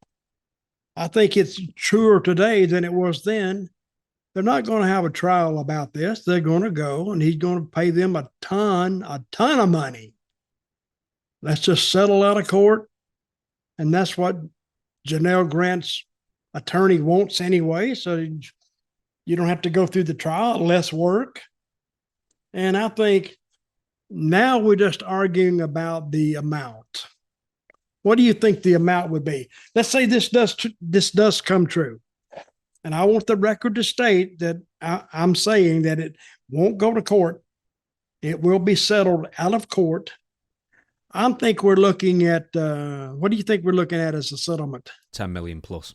I think it's truer today than it was then. They're not going to have a trial about this. They're going to go, and he's going to pay them a ton of money. Let's just settle out of court. And that's what Janelle Grant's attorney wants anyway. So you don't have to go through the trial, less work. And I think now we're just arguing about the amount. What do you think the amount would be? Let's say this does come true. And I want the record to state that I'm saying that it won't go to court. It will be settled out of court. I think we're looking at, what do you think we're looking at as a settlement? 10 million plus.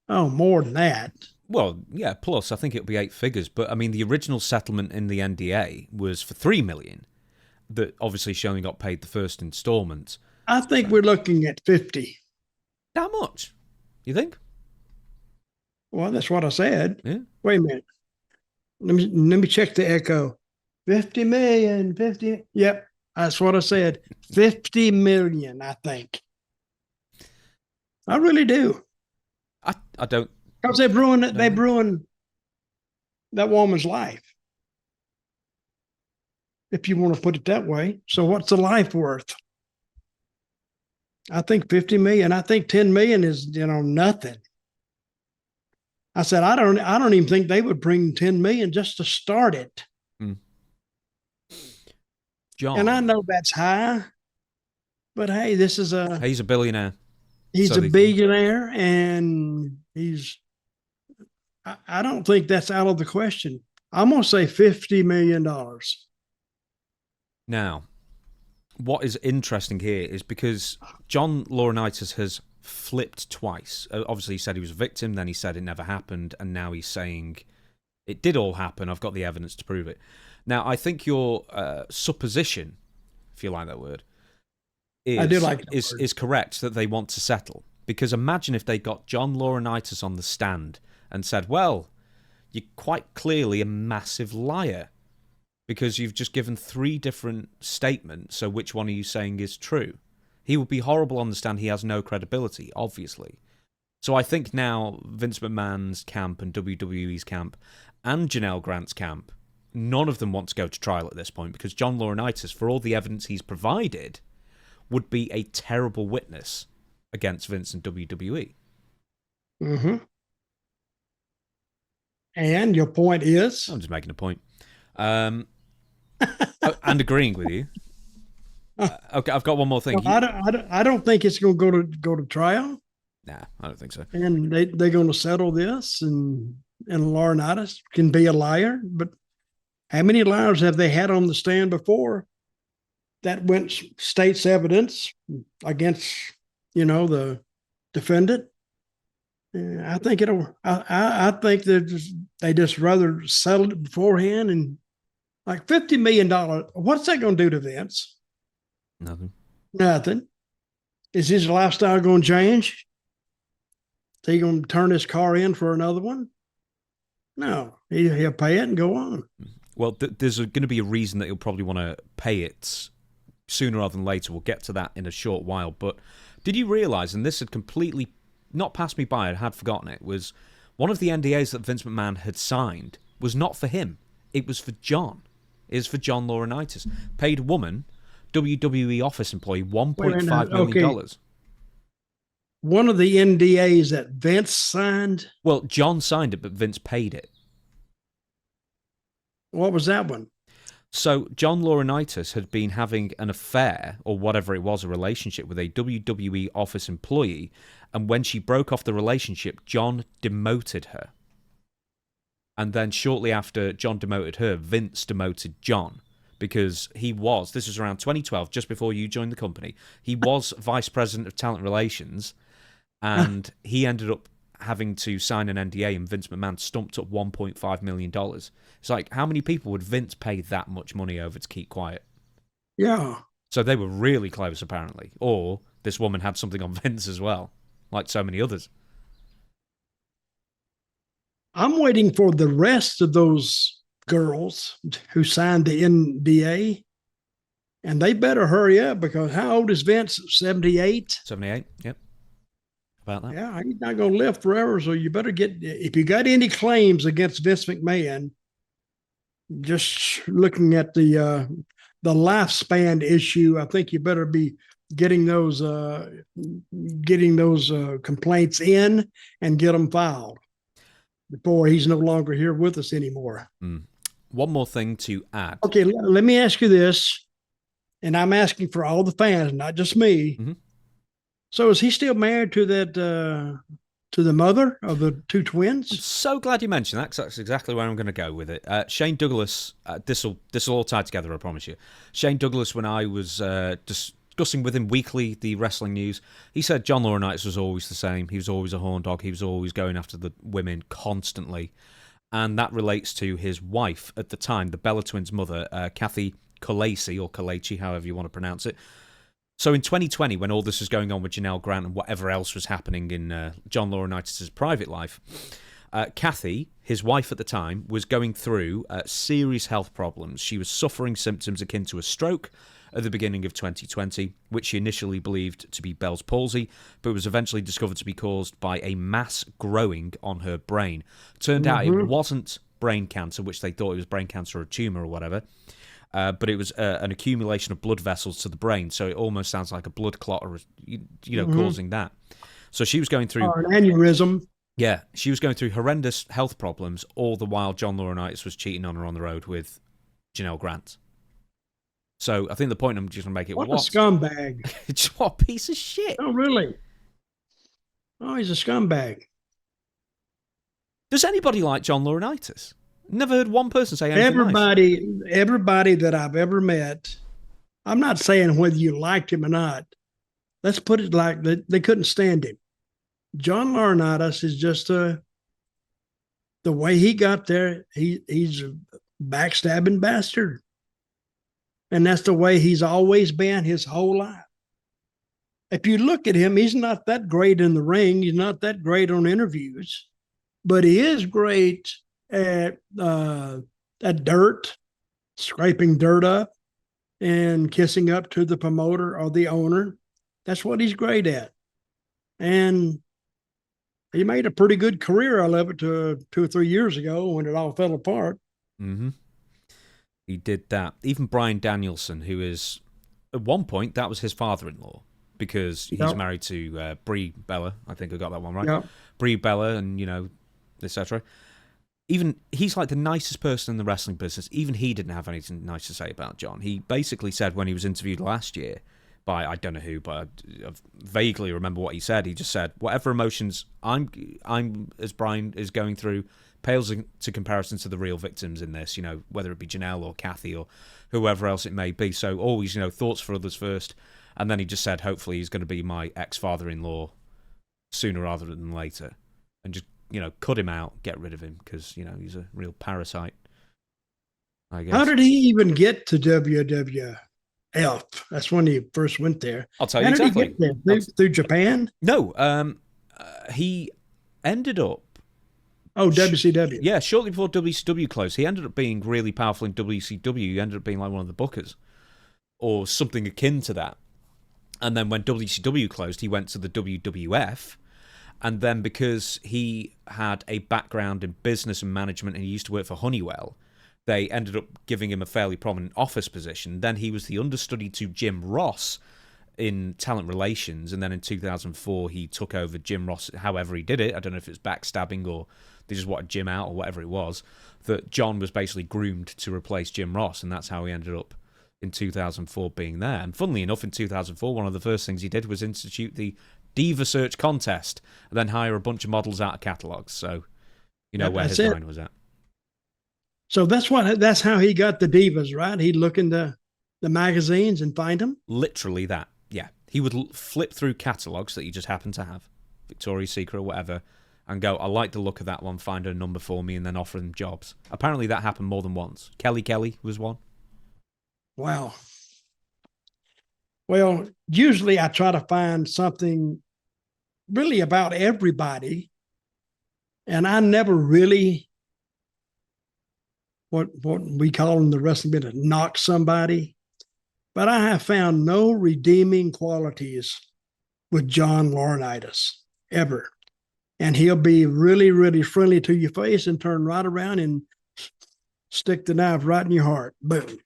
Oh, more than that. Well, yeah, plus I think it'll be 8 figures. But I mean, the original settlement in the NDA was for 3 million. That obviously she only got paid the first installment. I think we're looking at 50. That much? You think? Well, that's what I said. Yeah. Wait a minute. Let me check the echo. 50 million, 50. Yep. That's what I said. 50 million, I think. I really do. I don't. Because they ruined that woman's life. If you want to put it that way. So what's the life worth? I think 50 million. I think 10 million is, nothing. I said, I don't even think they would bring 10 million just to start it. John. And I know that's high, but hey, he's a billionaire. He's a billionaire, and I don't think that's out of the question. I'm going to say $50 million. Now, what is interesting here is because John Laurtinaitis has flipped twice. Obviously, he said he was a victim, then he said it never happened, and now he's saying it did all happen. I've got the evidence to prove it. Now, I think your supposition, if you like that word, is correct, that they want to settle. Because imagine if they got John Laurtinaitis on the stand and said, well, you're quite clearly a massive liar because you've just given 3 different statements, so which one are you saying is true? He would be horrible on the stand. He has no credibility, obviously. So I think now Vince McMahon's camp and WWE's camp and Janelle Grant's camp, none of them want to go to trial at this point because John Laurtinaitis, for all the evidence he's provided, would be a terrible witness against Vince and WWE. Mm-hmm. And your point is? I'm just making a point. And agreeing with you. Okay, I've got one more thing. I don't think it's going to go to trial. Nah, I don't think so. And they're going to settle this, and Laurtinaitis can be a liar. But how many liars have they had on the stand before that went state's evidence against, the defendant? I think I think they just rather settled it beforehand, and like $50 million. What's that going to do to Vince? Nothing. Is his lifestyle going to change? Is he going to turn his car in for another one? No, he'll pay it and go on. Well, there's going to be a reason that he'll probably want to pay it sooner rather than later. We'll get to that in a short while. But did you realize, and this had completely not passed me by, I had forgotten it, was one of the NDAs that Vince McMahon had signed was not for him. It was for John. It was for John Laurtinaitis. Paid woman, WWE office employee, $1.5 million. Okay. One of the NDAs that Vince signed? Well, John signed it, but Vince paid it. What was that one? So John Laurtinaitis had been having an affair, or whatever it was, a relationship with a WWE office employee, and when she broke off the relationship, John demoted her. And then shortly after John demoted her, Vince demoted John, because he was, this was around 2012, just before you joined the company, he was Vice President of Talent Relations, and he ended up having to sign an NDA, and Vince McMahon stumped up $1.5 million. It's like, how many people would Vince pay that much money over to keep quiet? Yeah. So they were really close, apparently. Or this woman had something on Vince as well, like so many others. I'm waiting for the rest of those girls who signed the NDA, and they better hurry up, because how old is Vince? 78? 78, yep. About that. Yeah, he's not going to live forever, so you better get, if you got any claims against Vince McMahon, just looking at the lifespan issue, I think you better be getting those complaints in and get them filed before he's no longer here with us anymore. One more thing to add. Okay, let me ask you this, and I'm asking for all the fans, not just me. Mm-hmm. So is he still married to that to the mother of the 2 twins? I'm so glad you mentioned that, because that's exactly where I'm going to go with it. Shane Douglas, this will all tie together, I promise you. Shane Douglas, when I was discussing with him weekly the wrestling news, he said John Laurinaitis was always the same. He was always a horn dog. He was always going after the women constantly. And that relates to his wife at the time, the Bella Twins' mother, Kathy Kalacy, or Kalachi, however you want to pronounce it. So in 2020, when all this was going on with Janelle Grant and whatever else was happening in John Laurinaitis' private life, Kathy, his wife at the time, was going through serious health problems. She was suffering symptoms akin to a stroke at the beginning of 2020, which she initially believed to be Bell's palsy, but was eventually discovered to be caused by a mass growing on her brain. Turned out it wasn't brain cancer, which they thought it was brain cancer or a tumour or whatever. but it was an accumulation of blood vessels to the brain, so it almost sounds like a blood clot, or causing that. So she was going through or an aneurysm. Yeah, she was going through horrendous health problems, all the while John Laurtinaitis was cheating on her on the road with Janelle Grant. So I think the point I'm just going to make it, what a scumbag. What a piece of shit. Oh, really? Oh, he's a scumbag. Does anybody like John Laurtinaitis? Never heard one person say anything Everybody that I've ever met, I'm not saying whether you liked him or not. Let's put it like they couldn't stand him. John Laurinaitis is just the way he got there. He's a backstabbing bastard. And that's the way he's always been his whole life. If you look at him, he's not that great in the ring. He's not that great on interviews, but he is great at dirt, scraping dirt up and kissing up to the promoter or the owner. That's what he's great at. And he made a pretty good career out of it to 2 or 3 years ago when it all fell apart. Mm-hmm. He did that. Even Bryan Danielson, who is, at one point, that was his father-in-law, because he's married to Brie Bella. I think I got that one right. Yep. Brie Bella and, etc. Even he's like the nicest person in the wrestling business. Even he didn't have anything nice to say about John. He basically said when he was interviewed last year by, I don't know who, but I vaguely remember what he said. He just said, whatever emotions I'm as Brian is going through, pales into comparison to the real victims in this, whether it be Janelle or Kathy or whoever else it may be. So always, thoughts for others first. And then he just said, hopefully he's going to be my ex-father-in-law sooner rather than later. And just, cut him out, get rid of him, because, he's a real parasite, I guess. How did he even get to WWF? That's when he first went there. I'll tell you exactly. How did he get there? Through Japan? No, he ended up... Oh, WCW. Yeah, shortly before WCW closed, he ended up being really powerful in WCW. He ended up being like one of the bookers or something akin to that. And then when WCW closed, he went to the WWF. And then because he had a background in business and management and he used to work for Honeywell, they ended up giving him a fairly prominent office position. Then he was the understudy to Jim Ross in talent relations. And then in 2004, he took over Jim Ross, however he did it. I don't know if it's backstabbing or they just wanted Jim out or whatever it was. That John was basically groomed to replace Jim Ross. And that's how he ended up in 2004 being there. And funnily enough, in 2004, one of the first things he did was institute the Diva Search contest and then hire a bunch of models out of catalogs. So where his mind was at. So that's how he got the divas, right? He'd look in the magazines and find them? Literally that, yeah. He would flip through catalogs that he just happened to have, Victoria's Secret or whatever, and go, I like the look of that one, find a number for me, and then offer them jobs. Apparently that happened more than once. Kelly was one. Wow. Well, usually I try to find something really about everybody, and I never really, what we call in the wrestling business, knock somebody. But I have found no redeeming qualities with John Laurinaitis, ever. And he'll be really, really friendly to your face and turn right around and stick the knife right in your heart. Boom.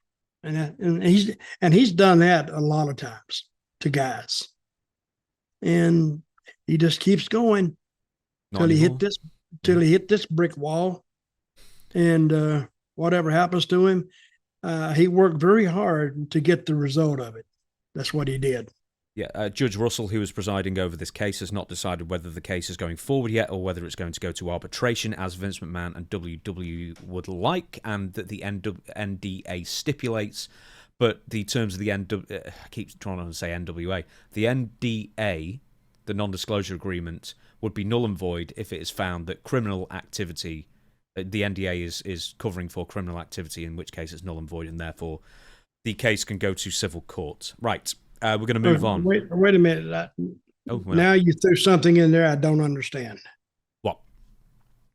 And he's done that a lot of times to guys. And he just keeps going till he hit this brick wall. And whatever happens to him, he worked very hard to get the result of it. That's what he did. Yeah, Judge Russell, who is presiding over this case, has not decided whether the case is going forward yet or whether it's going to go to arbitration, as Vince McMahon and WWE would like, and that the NDA stipulates. But the terms of the I keep trying to say NWA. The NDA, the non-disclosure agreement, would be null and void if it is found that criminal activity, the NDA is covering for criminal activity, in which case it's null and void, and therefore the case can go to civil court. Right. We're going to move on. Wait a minute. Now you threw something in there I don't understand. What?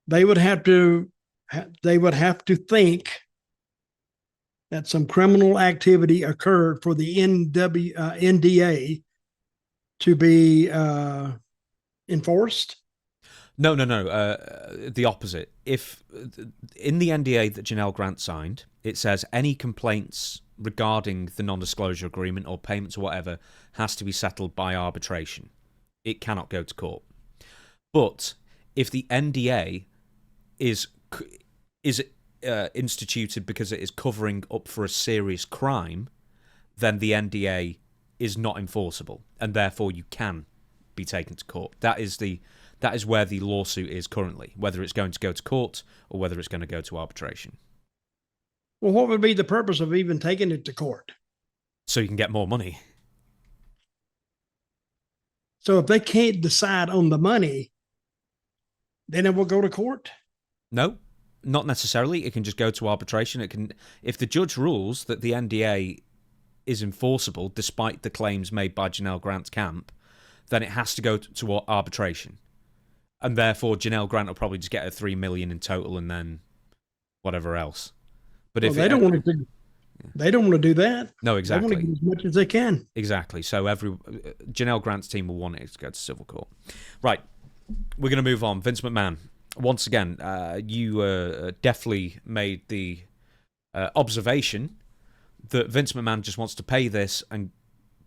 They would have to think that some criminal activity occurred for the NDA to be enforced. No. The opposite. If in the NDA that Janelle Grant signed, it says any complaints regarding the non-disclosure agreement or payments or whatever has to be settled by arbitration. It cannot go to court. But if the NDA is instituted because it is covering up for a serious crime, then the NDA is not enforceable, and therefore you can be taken to court. That is where the lawsuit is currently, whether it's going to go to court or whether it's going to go to arbitration. Well, what would be the purpose of even taking it to court? So you can get more money. So if they can't decide on the money, then it will go to court? No, not necessarily. It can just go to arbitration. It can, if the judge rules that the NDA is enforceable despite the claims made by Janelle Grant's camp, then it has to go to arbitration. And therefore, Janelle Grant will probably just get a $3 million in total and then whatever else. But if they don't want to do, they don't want to do that. No, exactly. They want to get as much as they can. Exactly. So Janelle Grant's team will want it to go to civil court. Right. We're going to move on. Vince McMahon. Once again, you definitely made the observation that Vince McMahon just wants to pay this and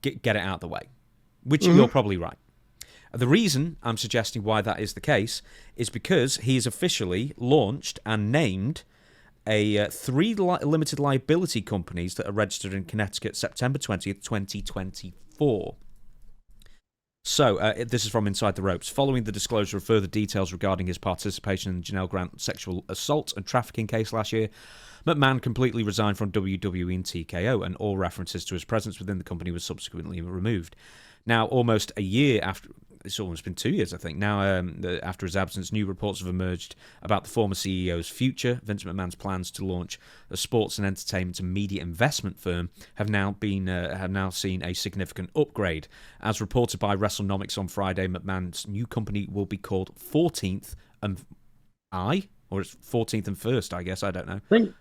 get it out of the way, which you're probably right. The reason I'm suggesting why that is the case is because he has officially launched and named 3 limited liability companies that are registered in Connecticut September 20th, 2024. So, this is from Inside the Ropes. Following the disclosure of further details regarding his participation in the Janelle Grant sexual assault and trafficking case last year, McMahon completely resigned from WWE and TKO, and all references to his presence within the company was subsequently removed. Now, almost a year after... It's almost been 2 years, I think. Now, after his absence, new reports have emerged about the former CEO's future. Vince McMahon's plans to launch a sports and entertainment and media investment firm have now seen a significant upgrade. As reported by WrestleNomics on Friday, McMahon's new company will be called 14th and or it's 14th and First, I guess. I don't know. I think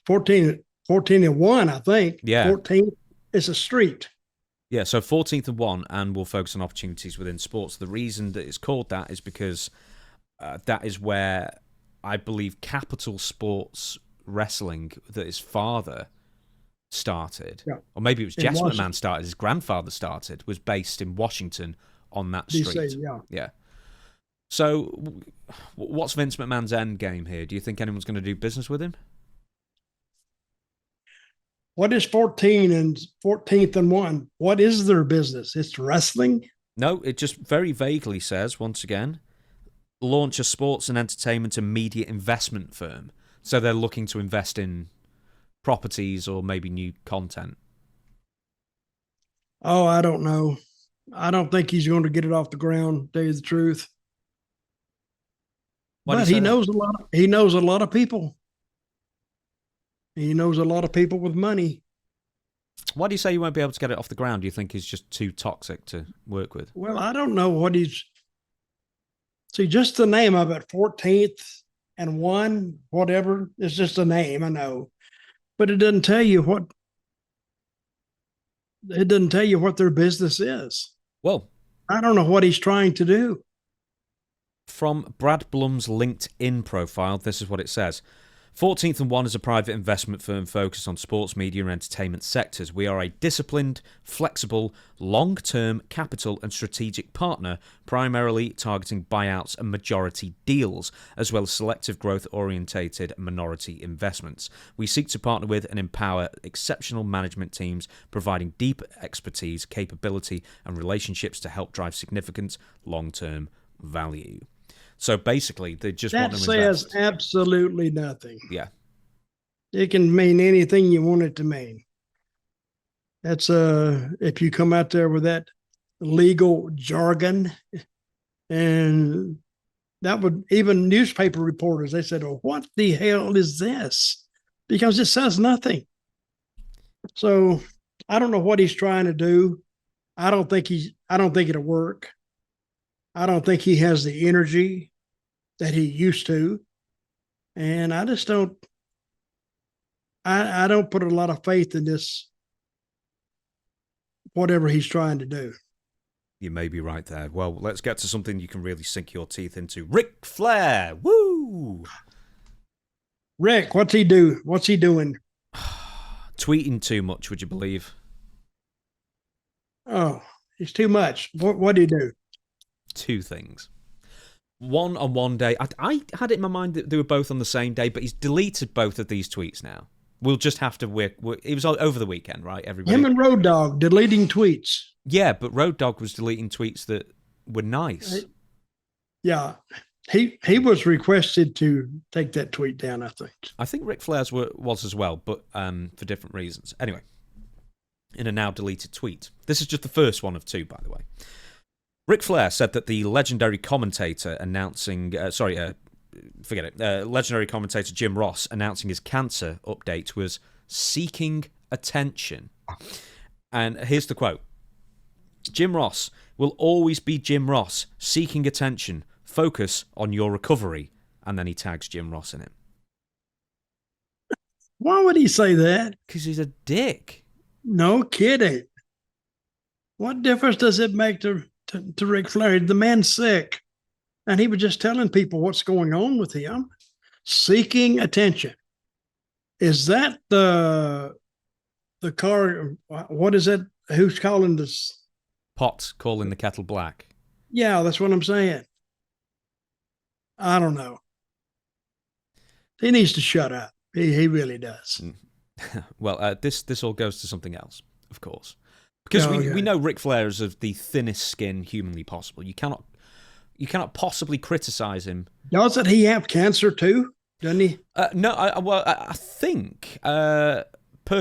14 and 1. I think 14 is a street. Yeah, so 14th and 1, and we'll focus on opportunities within sports. The reason that it's called that is because that is where I believe Capital Sports Wrestling, that his father started, or maybe it was Jess McMahon started, his grandfather started, was based in Washington on that street. Yeah. So what's Vince McMahon's end game here? Do you think anyone's going to do business with him? What is 14th and 1? What is their business? It's wrestling? No, it just very vaguely says, once again, launch a sports and entertainment and media investment firm. So they're looking to invest in properties or maybe new content. Oh, I don't know. I don't think he's going to get it off the ground, to tell you the truth. But he knows a lot. He knows a lot of people. He knows a lot of people with money. Why do you say you won't be able to get it off the ground? Do you think he's just too toxic to work with? Well, I don't know what he's... See, just the name of it, 14th and 1, whatever, it's just a name, I know. But it doesn't tell you what... It doesn't tell you what their business is. Well... I don't know what he's trying to do. From Brad Blum's LinkedIn profile, this is what it says. 14th and 1 is a private investment firm focused on sports, media, and entertainment sectors. We are a disciplined, flexible, long-term capital and strategic partner, primarily targeting buyouts and majority deals, as well as selective growth-orientated minority investments. We seek to partner with and empower exceptional management teams, providing deep expertise, capability, and relationships to help drive significant long-term value. So basically, they just want to invest. That says absolutely nothing. Yeah. It can mean anything you want it to mean. That's if you come out there with that legal jargon, and that would, even newspaper reporters, they said, "Oh, what the hell is this?" Because it says nothing. So I don't know what he's trying to do. I don't think it'll work. I don't think he has the energy that he used to. And I just don't, I don't put a lot of faith in this, whatever he's trying to do. You may be right there. Well, let's get to something you can really sink your teeth into. Ric Flair. Woo! Rick, what's he do? What's he doing? Tweeting too much, would you believe? Oh, it's too much. What do you do? Two things. One on one day. I had it in my mind that they were both on the same day, but he's deleted both of these tweets now. We'll just have to work. It was over the weekend, right, everybody? Him and Road Dogg deleting tweets. Yeah, but Road Dogg was deleting tweets that were nice. Yeah. He was requested to take that tweet down, I think. I think Ric Flair's was as well, but for different reasons. Anyway, in a now deleted tweet. This is just the first one of two, by the way. Ric Flair said that the legendary commentator announcing... legendary commentator Jim Ross announcing his cancer update was seeking attention. And here's the quote. Jim Ross will always be Jim Ross, seeking attention. Focus on your recovery. And then he tags Jim Ross in it. Why would he say that? Because he's a dick. No kidding. What difference does it make to Ric Flair? The man's sick. And he was just telling people what's going on with him. Seeking attention. Is that the car? What is it? Who's calling this? Pot calling the kettle black. Yeah, that's what I'm saying. I don't know. He needs to shut up. He really does. Well, this all goes to something else, of course. Because we know Ric Flair is of the thinnest skin humanly possible. You cannot possibly criticize him. Doesn't he have cancer too? Doesn't he? No, I think per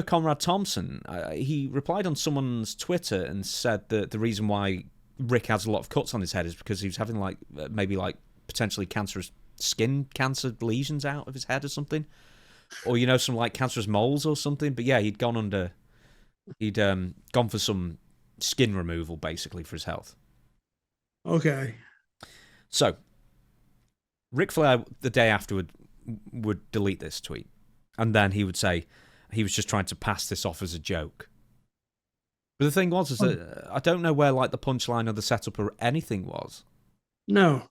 Conrad Thompson, he replied on someone's Twitter and said that the reason why Rick has a lot of cuts on his head is because he was having maybe potentially cancerous skin cancer lesions out of his head or something, or some cancerous moles or something. But yeah, he'd gone for some skin removal basically for his health. Okay. So, Ric Flair, the day after, would delete this tweet. And then he would say he was just trying to pass this off as a joke. But the thing was, is that I don't know where the punchline or the setup or anything was. No.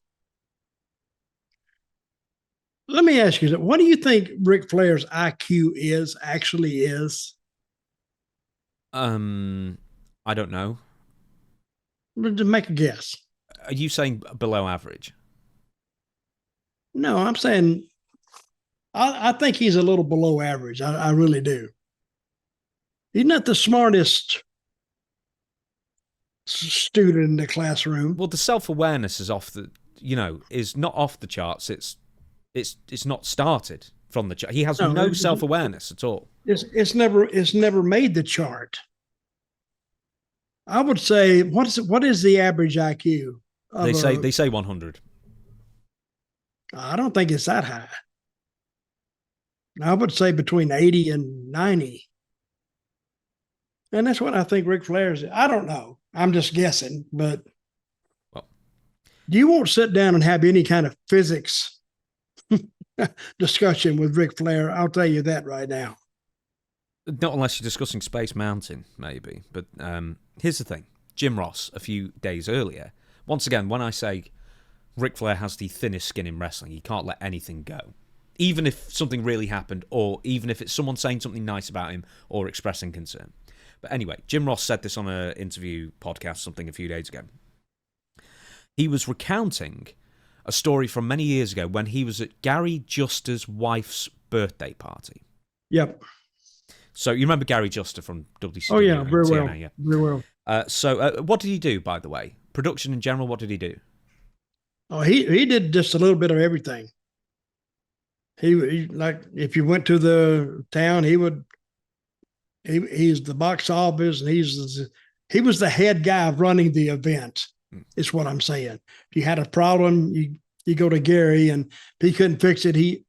Let me ask you, what do you think Ric Flair's IQ actually is? I don't know. Make a guess. Are you saying below average? No, I'm saying I think he's a little below average. I really do. He's not the smartest student in the classroom. Well, the self-awareness is is not off the charts. It's not started from the chart. He has no self-awareness at all. It's never made the chart. I would say what is the average IQ? They say 100. I don't think it's that high. I would say between 80 and 90. And that's what I think Ric Flair's. I don't know. I'm just guessing, but you won't sit down and have any kind of physics discussion with Ric Flair. I'll tell you that right now. Not unless you're discussing Space Mountain, maybe. But here's the thing. Jim Ross, a few days earlier, once again, when I say Ric Flair has the thinnest skin in wrestling, he can't let anything go. Even if something really happened, or even if it's someone saying something nice about him or expressing concern. But anyway, Jim Ross said this on an interview podcast, something a few days ago. He was recounting a story from many years ago when he was at Gary Juster's wife's birthday party. Yep. So you remember Gary Juster from WCW? Oh, yeah, very TNA, well. Yeah. Very well. So what did he do, by the way? Production in general, what did he do? Oh, he did just a little bit of everything. He like if you went to the town, he's the box office, and he was the head guy running the event. Is what I'm saying. If you had a problem, you go to Gary, and if he couldn't fix it, he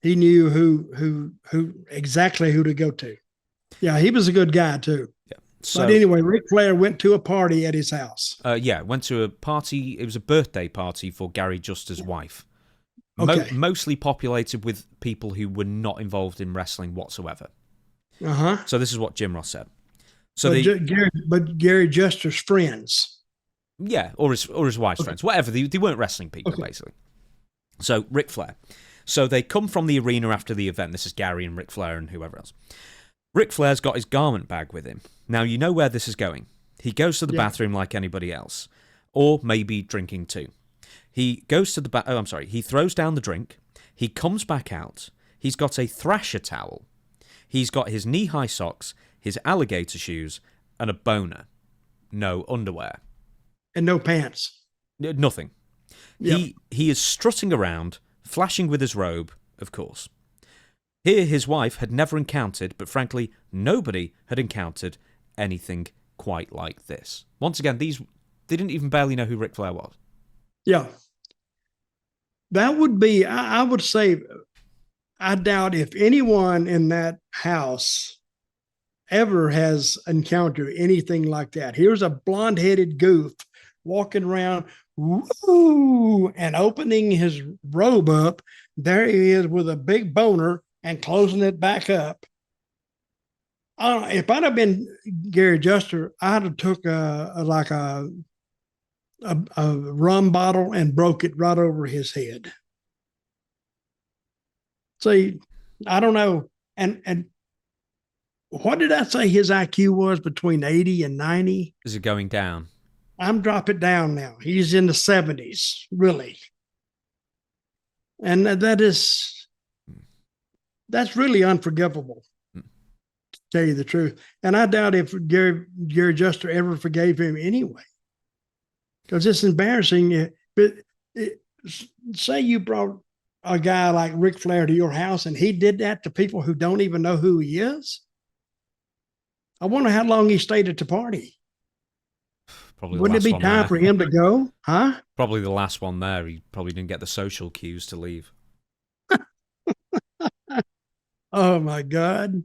knew who exactly who to go to. Yeah, he was a good guy too. Yeah. So, but anyway, Ric Flair went to a party at his house. Went to a party. It was a birthday party for Gary Juster's wife. Okay. Mostly populated with people who were not involved in wrestling whatsoever. Uh-huh. So this is what Jim Ross said. So Gary Juster's friends. Yeah, or his wife's friends. Whatever. They weren't wrestling people, basically. So Ric Flair. So they come from the arena after the event. This is Gary and Ric Flair and whoever else. Ric Flair's got his garment bag with him. Now, you know where this is going. He goes to the bathroom like anybody else. Or maybe drinking too. He goes to the he throws down the drink. He comes back out. He's got a Thrasher towel. He's got his knee-high socks, his alligator shoes, and a boner. No underwear. And no pants. Nothing. Yep. He is strutting around, flashing with his robe, of course. Here his wife had never encountered, but frankly, nobody had encountered anything quite like this. Once again, they didn't even barely know who Ric Flair was. Yeah. That would be, I would say, I doubt if anyone in that house ever has encountered anything like that. Here's a blonde-headed goof walking around, woo, and opening his robe up. There he is with a big boner and closing it back up. If I'd have been Gary Juster, I'd have took a rum bottle and broke it right over his head. See, I don't know. And what did I say his IQ was, between 80 and 90? Is it going down? I'm dropping down now. He's in the 70s, really. And that's really unforgivable, to tell you the truth. And I doubt if Gary Juster ever forgave him anyway, because it's embarrassing. But say you brought a guy like Ric Flair to your house and he did that to people who don't even know who he is. I wonder how long he stayed at the party. Probably. Wouldn't it be time for him to go? Huh? Probably the last one there. He probably didn't get the social cues to leave. Oh my God!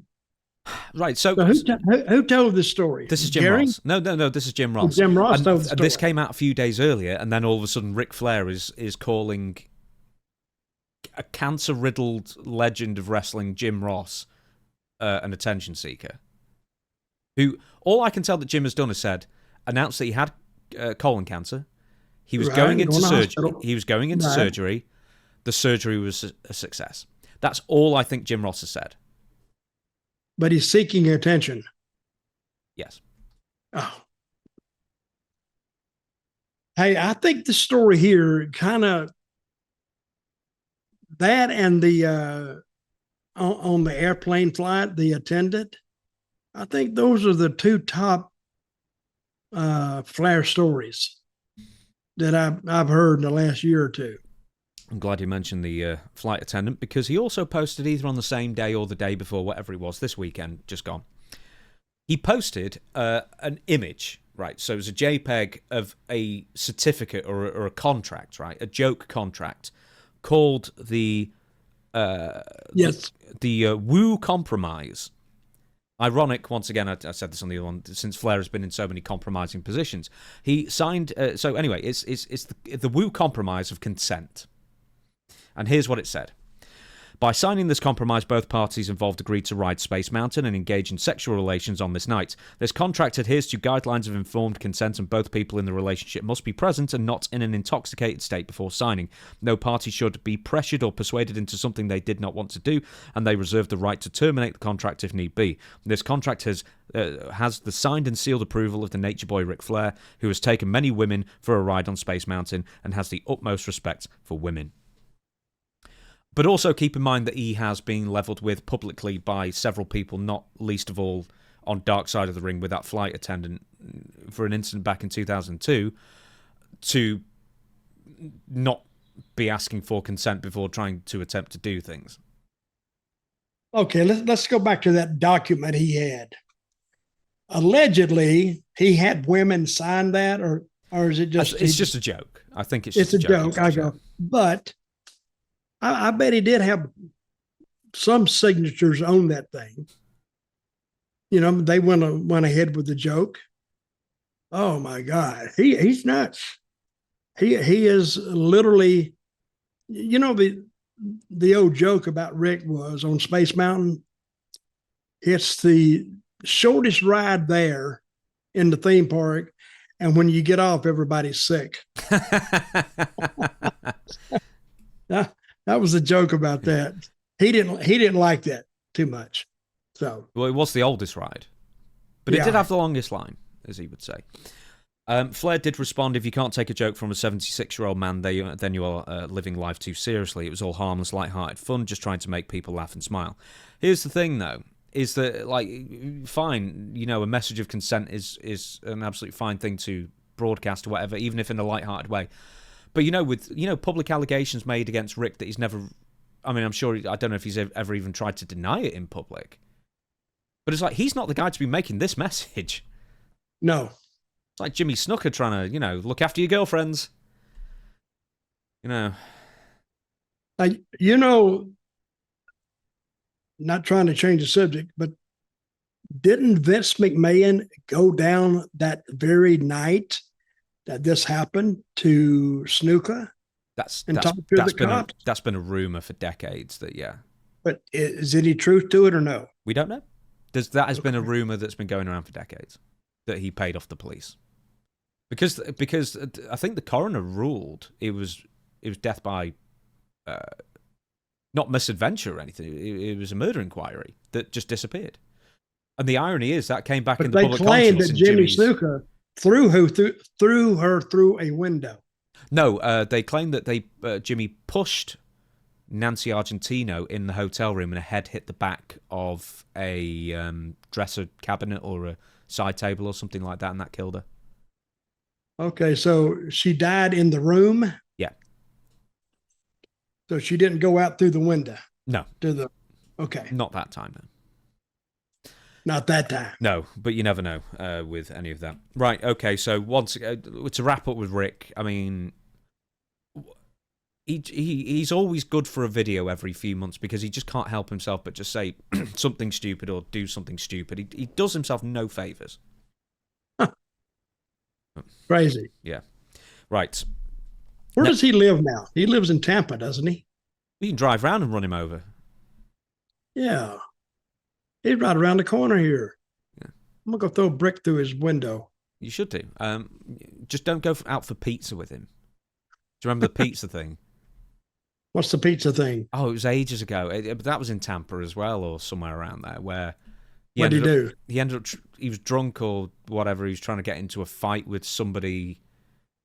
Right. So who told this story? This is Jim Gary? Ross. No. This is Jim Ross. Jim Ross told the story. This came out a few days earlier, and then all of a sudden, Ric Flair is calling a cancer-riddled legend of wrestling, Jim Ross, an attention seeker. Who, all I can tell that Jim has done is announced that he had colon cancer. He was going into surgery. He was going into surgery. The surgery was a success. That's all I think Jim Ross has said. But he's seeking attention. Yes. Oh. Hey, I think the story here kind of, that and the on the airplane flight, the attendant, I think those are the two top Flair stories that I've heard in the last year or two. I'm glad you mentioned the flight attendant, because he also posted either on the same day or the day before, whatever it was, this weekend, just gone. He posted an image, right? So it was a JPEG of a certificate or a contract, right? A joke contract called the Woo Compromise. Ironic, once again, I said this on the other one, since Flair has been in so many compromising positions. He signed, so anyway, it's the Woo Compromise of consent. And here's what it said. By signing this compromise, both parties involved agreed to ride Space Mountain and engage in sexual relations on this night. This contract adheres to guidelines of informed consent, and both people in the relationship must be present and not in an intoxicated state before signing. No party should be pressured or persuaded into something they did not want to do, and they reserve the right to terminate the contract if need be. This contract has the signed and sealed approval of the Nature Boy Ric Flair, who has taken many women for a ride on Space Mountain and has the utmost respect for women. But also keep in mind that he has been levelled with publicly by several people, not least of all on Dark Side of the Ring with that flight attendant for an incident back in 2002, to not be asking for consent before trying to attempt to do things. Okay, let's go back to that document he had. Allegedly, he had women sign that, or is it just... It's just a joke. I think it's a joke. But I bet he did have some signatures on that thing. You know, they went ahead with the joke. Oh my God, he's nuts. He is literally, you know, the old joke about Rick was on Space Mountain. It's the shortest ride there in the theme park, and when you get off, everybody's sick. That was a joke about that. He didn't like that too much. So, Well, it was the oldest ride, but it Yeah. did have the longest line, as he would say. Flair did respond, if you can't take a joke from a 76-year-old man, then you are living life too seriously. It was all harmless, light-hearted fun, just trying to make people laugh and smile. Here's the thing, though, is that, like, fine, you know, a message of consent is an absolutely fine thing to broadcast or whatever, even if in a light-hearted way. But, you know, with, you know, public allegations made against Rick that he's never... I mean, I'm sure... I don't know if he's ever even tried to deny it in public. But it's like, he's not the guy to be making this message. no. It's like Jimmy Snooker trying to, you know, look after your girlfriends. You know. You know, not trying to change the subject, but didn't Vince McMahon go down that very night that this happened to Snuka? That's been a rumor for decades that, yeah. But is any truth to it or no? We don't know. That has been a rumor that's been going around for decades, that he paid off the police. Because I think the coroner ruled it was death by not misadventure or anything. It was a murder inquiry that just disappeared. And the irony is that came back in the public conscience. They claimed that Jimmy Snuka threw her through a window. No, they claimed that Jimmy pushed Nancy Argentino in the hotel room and her head hit the back of a dresser cabinet or a side table or something like that, and that killed her. Okay, so she died in the room? Yeah. So she didn't go out through the window? No. Okay. Not that time, then. Not that time. No, but you never know with any of that. Right, okay, so to wrap up with Rick, I mean, he's always good for a video every few months because he just can't help himself but just say something stupid or do something stupid. He does himself no favours. Crazy. Yeah. Right. Where does he live now? He lives in Tampa, doesn't he? We can drive around and run him over. Yeah. He's right around the corner here. Yeah. I'm going to go throw a brick through his window. You should do. Just don't go out for pizza with him. Do you remember the pizza thing? What's the pizza thing? Oh, it was ages ago. But that was in Tampa as well or somewhere around there where... What did he do? He ended up... He was drunk or whatever. He was trying to get into a fight with somebody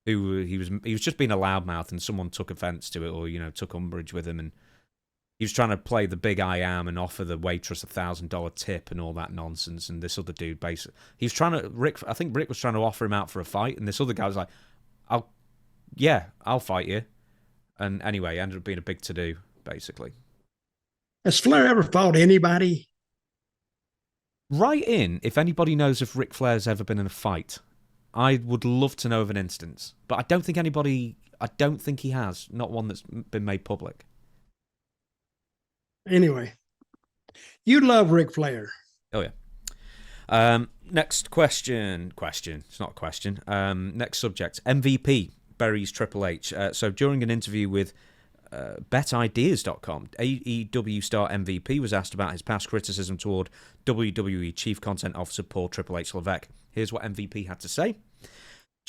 who he was just being a loudmouth and someone took offence to it or, you know, took umbrage with him and he was trying to play the big I am and offer the waitress $1,000 tip and all that nonsense. And this other dude basically... He was trying to... I think Rick was trying to offer him out for a fight and this other guy was like, I'll fight you. And anyway, it ended up being a big to-do, basically. Has Flair ever fought anybody? Write in if anybody knows if Ric Flair's ever been in a fight. I would love to know of an instance. But I don't think he has. Not one that's been made public. Anyway, you love Ric Flair. Oh, yeah. Next question. It's not a question. Next subject. MVP buries Triple H. So during an interview with betideas.com, AEW star MVP was asked about his past criticism toward WWE Chief Content Officer Paul Triple H Levesque. Here's what MVP had to say.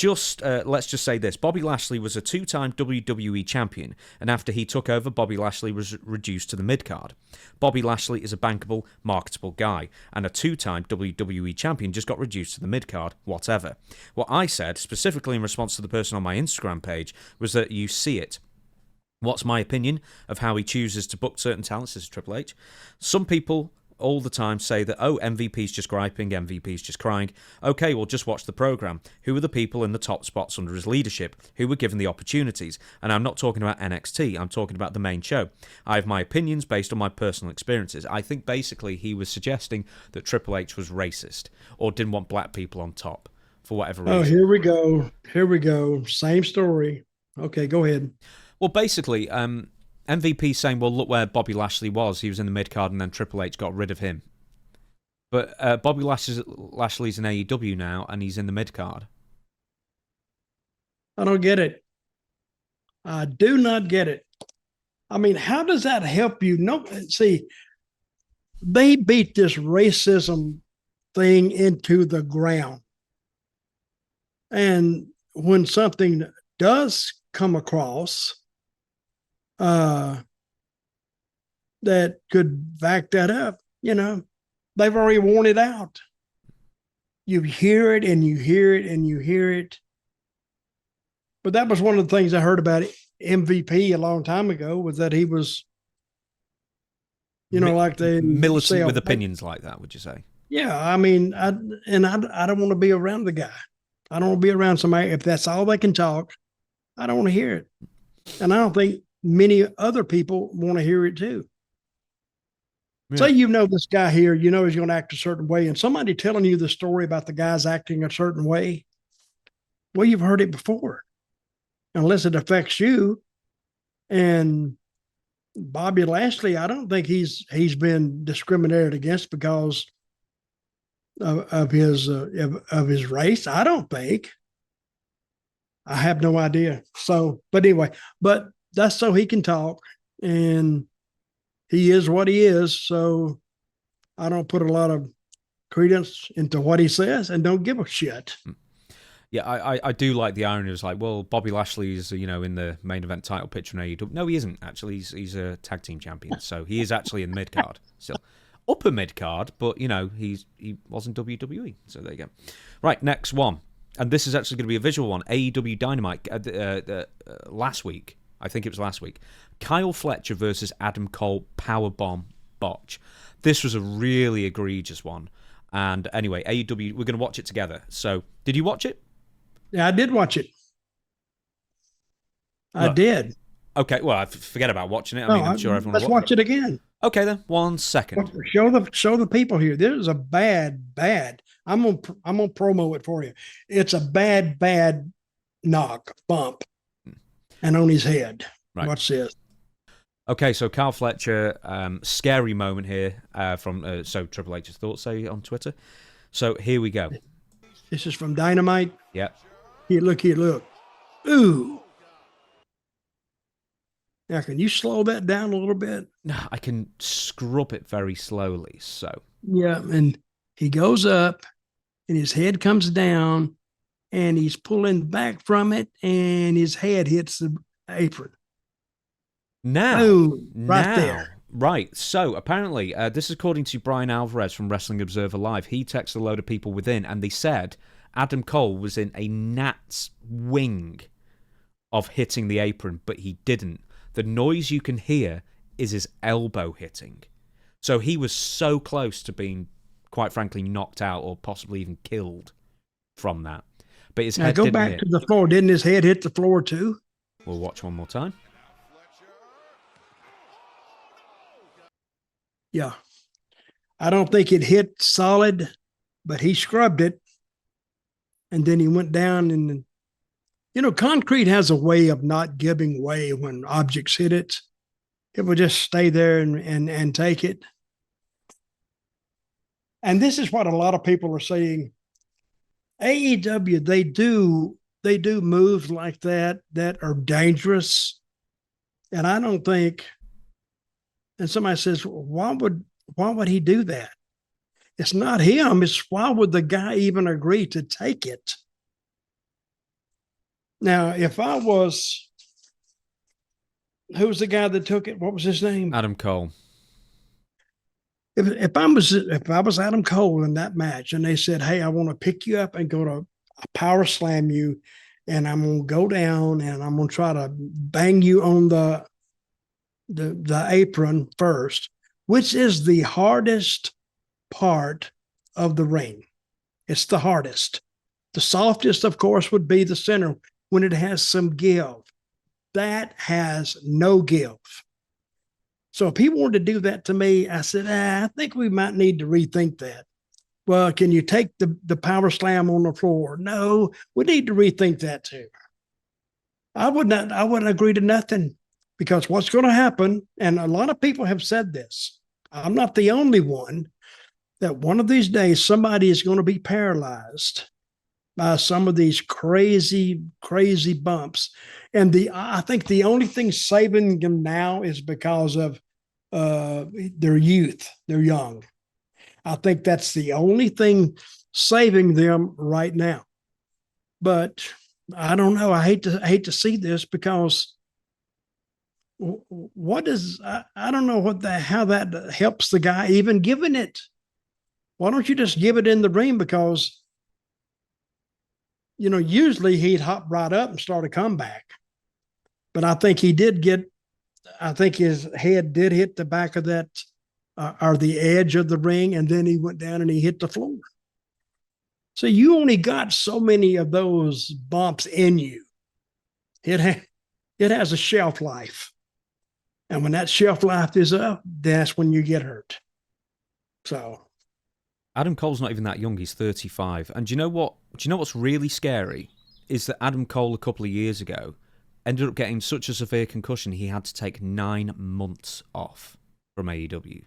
Let's just say this. Bobby Lashley was a two-time WWE champion, and after he took over, Bobby Lashley was reduced to the mid-card. Bobby Lashley is a bankable, marketable guy, and a two-time WWE champion just got reduced to the mid-card, whatever. What I said, specifically in response to the person on my Instagram page, was that you see it. What's my opinion of how he chooses to book certain talents? This is Triple H. Some people all the time say that, oh, MVP's just griping, MVP's just crying. Okay, well, just watch the program. Who are the people in the top spots under his leadership? Who were given the opportunities? And I'm not talking about NXT, I'm talking about the main show. I have my opinions based on my personal experiences. I think basically he was suggesting that Triple H was racist or didn't want black people on top for whatever reason. Oh, here we go. Same story. Okay, go ahead. Well, basically, MVP saying, well, look where Bobby Lashley was. He was in the mid-card and then Triple H got rid of him. But Bobby Lashley's in AEW now and he's in the mid-card. I don't get it. I do not get it. I mean, how does that help you? No, see, they beat this racism thing into the ground. And when something does come across that could back that up, you know, they've already worn it out. You hear it and you hear it and you hear it. But that was one of the things I heard about MVP a long time ago, was that he was, like they militant say, with opinions like that, would you say? Yeah, I mean, I don't want to be around the guy. I don't want to be around somebody if that's all they can talk. I don't want to hear it, and I don't think many other people want to hear it too. Yeah. Say this guy here, he's going to act a certain way, and somebody telling you the story about the guys acting a certain way. Well, you've heard it before, unless it affects you. And Bobby Lashley, I don't think he's been discriminated against because of his race. I don't think. I have no idea. So, but anyway, that's so he can talk, and he is what he is. So I don't put a lot of credence into what he says and don't give a shit. Yeah, I do like the irony. It's like, well, Bobby Lashley's, in the main event title picture in AEW. No, he isn't, actually. He's a tag team champion. So he is actually in mid-card still. Upper mid-card, but, he was in WWE. So there you go. Right, next one. And this is actually going to be a visual one. AEW Dynamite last week. I think it was last week. Kyle Fletcher versus Adam Cole, Powerbomb, Botch. This was a really egregious one. And anyway, AEW, we're going to watch it together. So, did you watch it? Yeah, I did watch it. I did. Okay, well, forget about watching it. I'm sure everyone will. Let's watch it again. Okay, then. 1 second. Show the people here. This is a bad. I'm gonna promo it for you. It's a bad bump, and on his head. Right. Watch this. Okay, so Kyle Fletcher, scary moment here from so Triple H's thoughts say on Twitter. So here we go. This is from Dynamite. Yep. Here, look. Ooh. Now, can you slow that down a little bit? No, I can scrub it very slowly. So. Yeah, and he goes up, and his head comes down, and he's pulling back from it, and his head hits the apron. Now, there. Right. So apparently, this is according to Brian Alvarez from Wrestling Observer Live. He texted a load of people within, and they said Adam Cole was in a gnat's wing of hitting the apron, but he didn't. The noise you can hear is his elbow hitting. So he was so close to being, quite frankly, knocked out or possibly even killed from that. But his head didn't hit. Now go back to the floor. Didn't his head hit the floor too? We'll watch one more time. Yeah. I don't think it hit solid, but he scrubbed it. And then he went down and, concrete has a way of not giving way when objects hit it. It will just stay there and take it. And this is what a lot of people are saying. AEW, they do moves like that are dangerous. And I don't think, and somebody says, why would he do that? It's not him. It's why would the guy even agree to take it? Now, if I was, who was the guy that took it? What was his name? Adam Cole. If I was Adam Cole in that match, and they said, "Hey, I want to pick you up and go to power slam you, and I'm gonna go down and I'm gonna try to bang you on the apron first," which is the hardest part of the ring. It's the hardest. The softest, of course, would be the center when it has some give. That has no give. So if he wanted to do that to me, I said, I think we might need to rethink that. Well, can you take the power slam on the floor? No, we need to rethink that too. I wouldn't agree to nothing, because what's going to happen, and a lot of people have said this, I'm not the only one, that one of these days somebody is going to be paralyzed by some of these crazy, crazy bumps. And I think the only thing saving them now is because of their youth. They're young. I think that's the only thing saving them right now. But I don't know. I hate to see this, because I don't know how that helps the guy even giving it. Why don't you just give it in the ring? Because, usually he'd hop right up and start a comeback. But I think I think his head did hit the back of that, or the edge of the ring, and then he went down and he hit the floor. So you only got so many of those bumps in you. It has a shelf life. And when that shelf life is up, that's when you get hurt. So Adam Cole's not even that young. He's 35. And do you know what? Do you know what's really scary? Is that Adam Cole a couple of years ago ended up getting such a severe concussion he had to take 9 months off from AEW.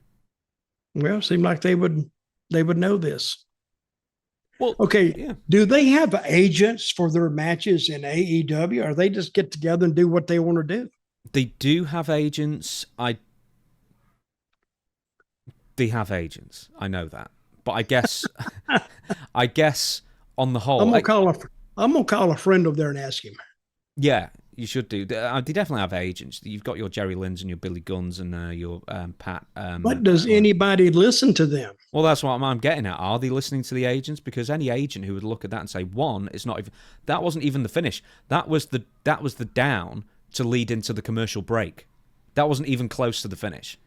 Well, it seemed like they would know this. Well, okay. Yeah. Do they have agents for their matches in AEW, or they just get together and do what they want to do? They do have agents. They have agents. I know that. But I guess on the whole, I'm gonna call a friend over there and ask him. Yeah, you should do. They definitely have agents. You've got your Jerry Lynn's and your Billy Gunns and your Pat. But does anybody listen to them? Well, that's what I'm getting at. Are they listening to the agents? Because any agent who would look at that and say, one, it's not even that wasn't even the finish. That was the down to lead into the commercial break. That wasn't even close to the finish.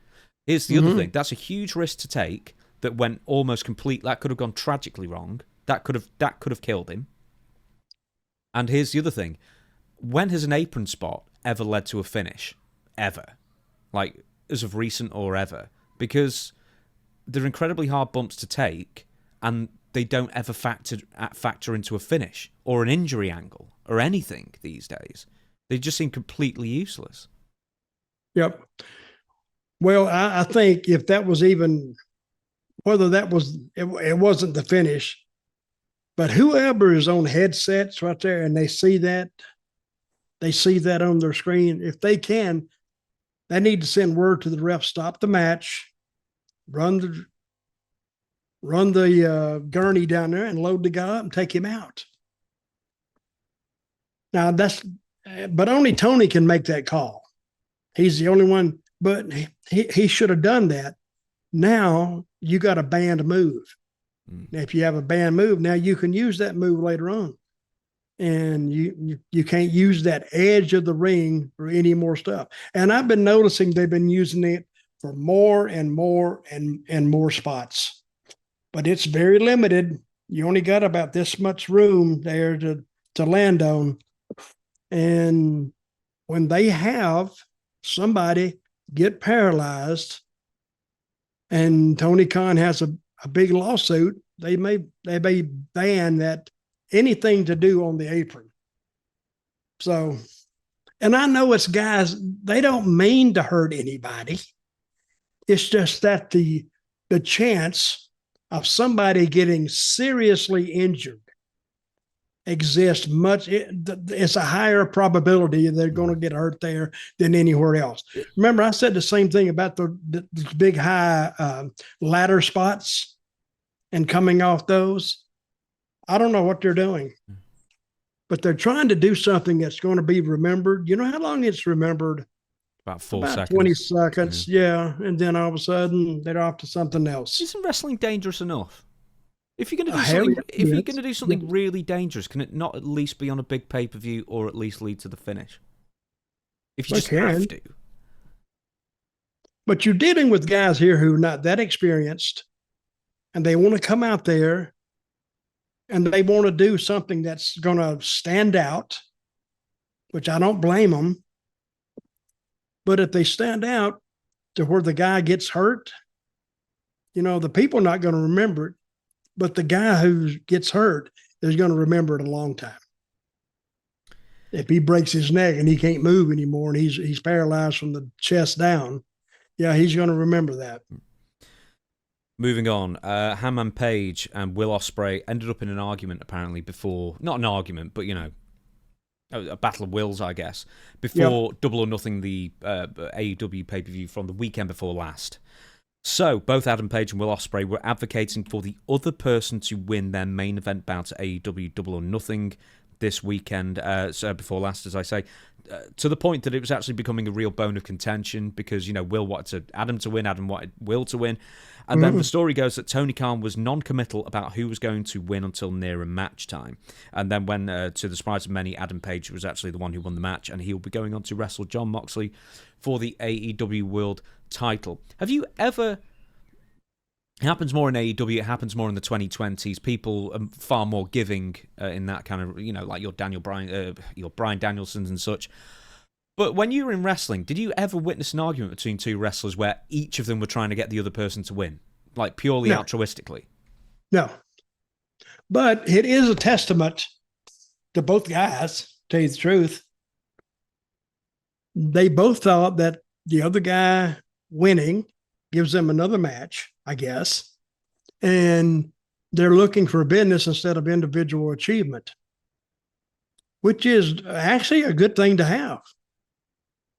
Here's the other thing. That's a huge risk to take. That went almost complete. That could have gone tragically wrong. That could have killed him. And here's the other thing. When has an apron spot ever led to a finish? Ever. Like, as of recent or ever. Because they're incredibly hard bumps to take, and they don't ever factor into a finish, or an injury angle, or anything these days. They just seem completely useless. Yep. Well, I think if that was even, whether that was, it wasn't the finish, but whoever is on headsets right there and they see that on their screen, if they can, they need to send word to the ref, stop the match, run the gurney down there and load the guy up and take him out. Now but only Tony can make that call. He's the only one, but he should have done that. Now you got a banned move. If you have a banned move, now you can use that move later on. And you can't use that edge of the ring for any more stuff. And I've been noticing they've been using it for more and more and more spots. But it's very limited. You only got about this much room there to land on. And when they have somebody get paralyzed and Tony Khan has a big lawsuit, they may ban that anything to do on the apron. So, and I know it's guys, they don't mean to hurt anybody. It's just that the chance of somebody getting seriously injured exists it's a higher probability they're going to get hurt there than anywhere else. Remember, I said the same thing about the big high ladder spots and coming off those. I don't know what they're doing, but they're trying to do something that's going to be remembered. You know how long it's remembered? About 4 seconds. 20 seconds, yeah. And then all of a sudden, they're off to something else. Isn't wrestling dangerous enough? If you're going to do something, really dangerous, can it not at least be on a big pay-per-view or at least lead to the finish? If you just have to. But you're dealing with guys here who are not that experienced, and they want to come out there and they want to do something that's going to stand out, which I don't blame them. But if they stand out to where the guy gets hurt, the people are not going to remember it. But the guy who gets hurt is going to remember it a long time. If he breaks his neck and he can't move anymore and he's paralyzed from the chest down, yeah, he's going to remember that. Moving on, Hangman Page and Will Ospreay ended up in an argument apparently before, not an argument, but a battle of wills, I guess, before Double or Nothing, the AEW pay-per-view from the weekend before last. So, both Adam Page and Will Ospreay were advocating for the other person to win their main event bout at AEW Double or Nothing this weekend, so before last, as I say, to the point that it was actually becoming a real bone of contention because, Will wanted Adam to win, Adam wanted Will to win. And then the story goes that Tony Khan was non-committal about who was going to win until nearer match time. And then when, to the surprise of many, Adam Page was actually the one who won the match, and he will be going on to wrestle Jon Moxley for the AEW World title. Have you ever... It happens more in AEW, it happens more in the 2020s. People are far more giving in that kind of, like your Bryan Danielsons and such. But when you were in wrestling, did you ever witness an argument between two wrestlers where each of them were trying to get the other person to win? Like purely altruistically? No. But it is a testament to both guys, to tell you the truth. They both thought that the other guy winning gives them another match, I guess. And they're looking for business instead of individual achievement, which is actually a good thing to have.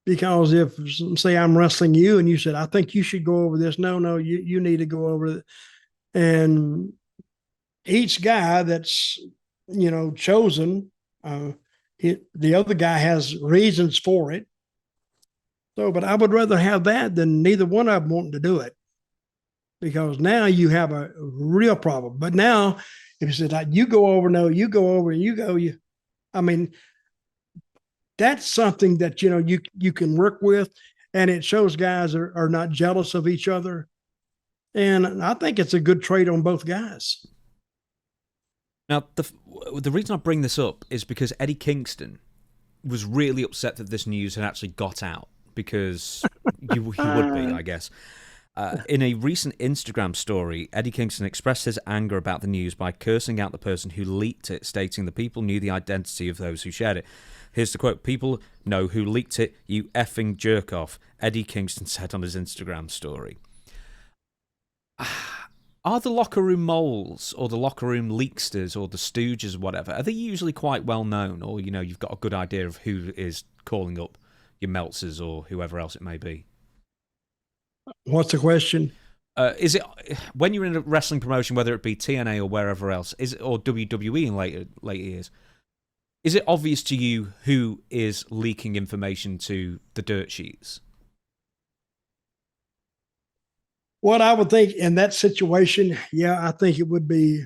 Because if, say, I'm wrestling you and you said, I think you should go over this. No, you need to go over it. And each guy that's, chosen, the other guy has reasons for it. So, but I would rather have that than neither one of them wanting to do it. Because now you have a real problem. But now, if you said, you go over, no, you go over, and you go, that's something that, you can work with, and it shows guys are not jealous of each other. And I think it's a good trait on both guys. Now, the reason I bring this up is because Eddie Kingston was really upset that this news had actually got out, because he would be, I guess. In a recent Instagram story, Eddie Kingston expressed his anger about the news by cursing out the person who leaked it, stating the people knew the identity of those who shared it. Here's the quote: "People know who leaked it, you effing jerk off," Eddie Kingston said on his Instagram story. Are the locker room moles or the locker room leaksters or the stooges or whatever, are they usually quite well known, or, you've got a good idea of who is calling up your Meltzers or whoever else it may be? What's the question? Is it when you're in a wrestling promotion, whether it be TNA or wherever else, or WWE in later years, is it obvious to you who is leaking information to the dirt sheets? What I would think in that situation, I think it would be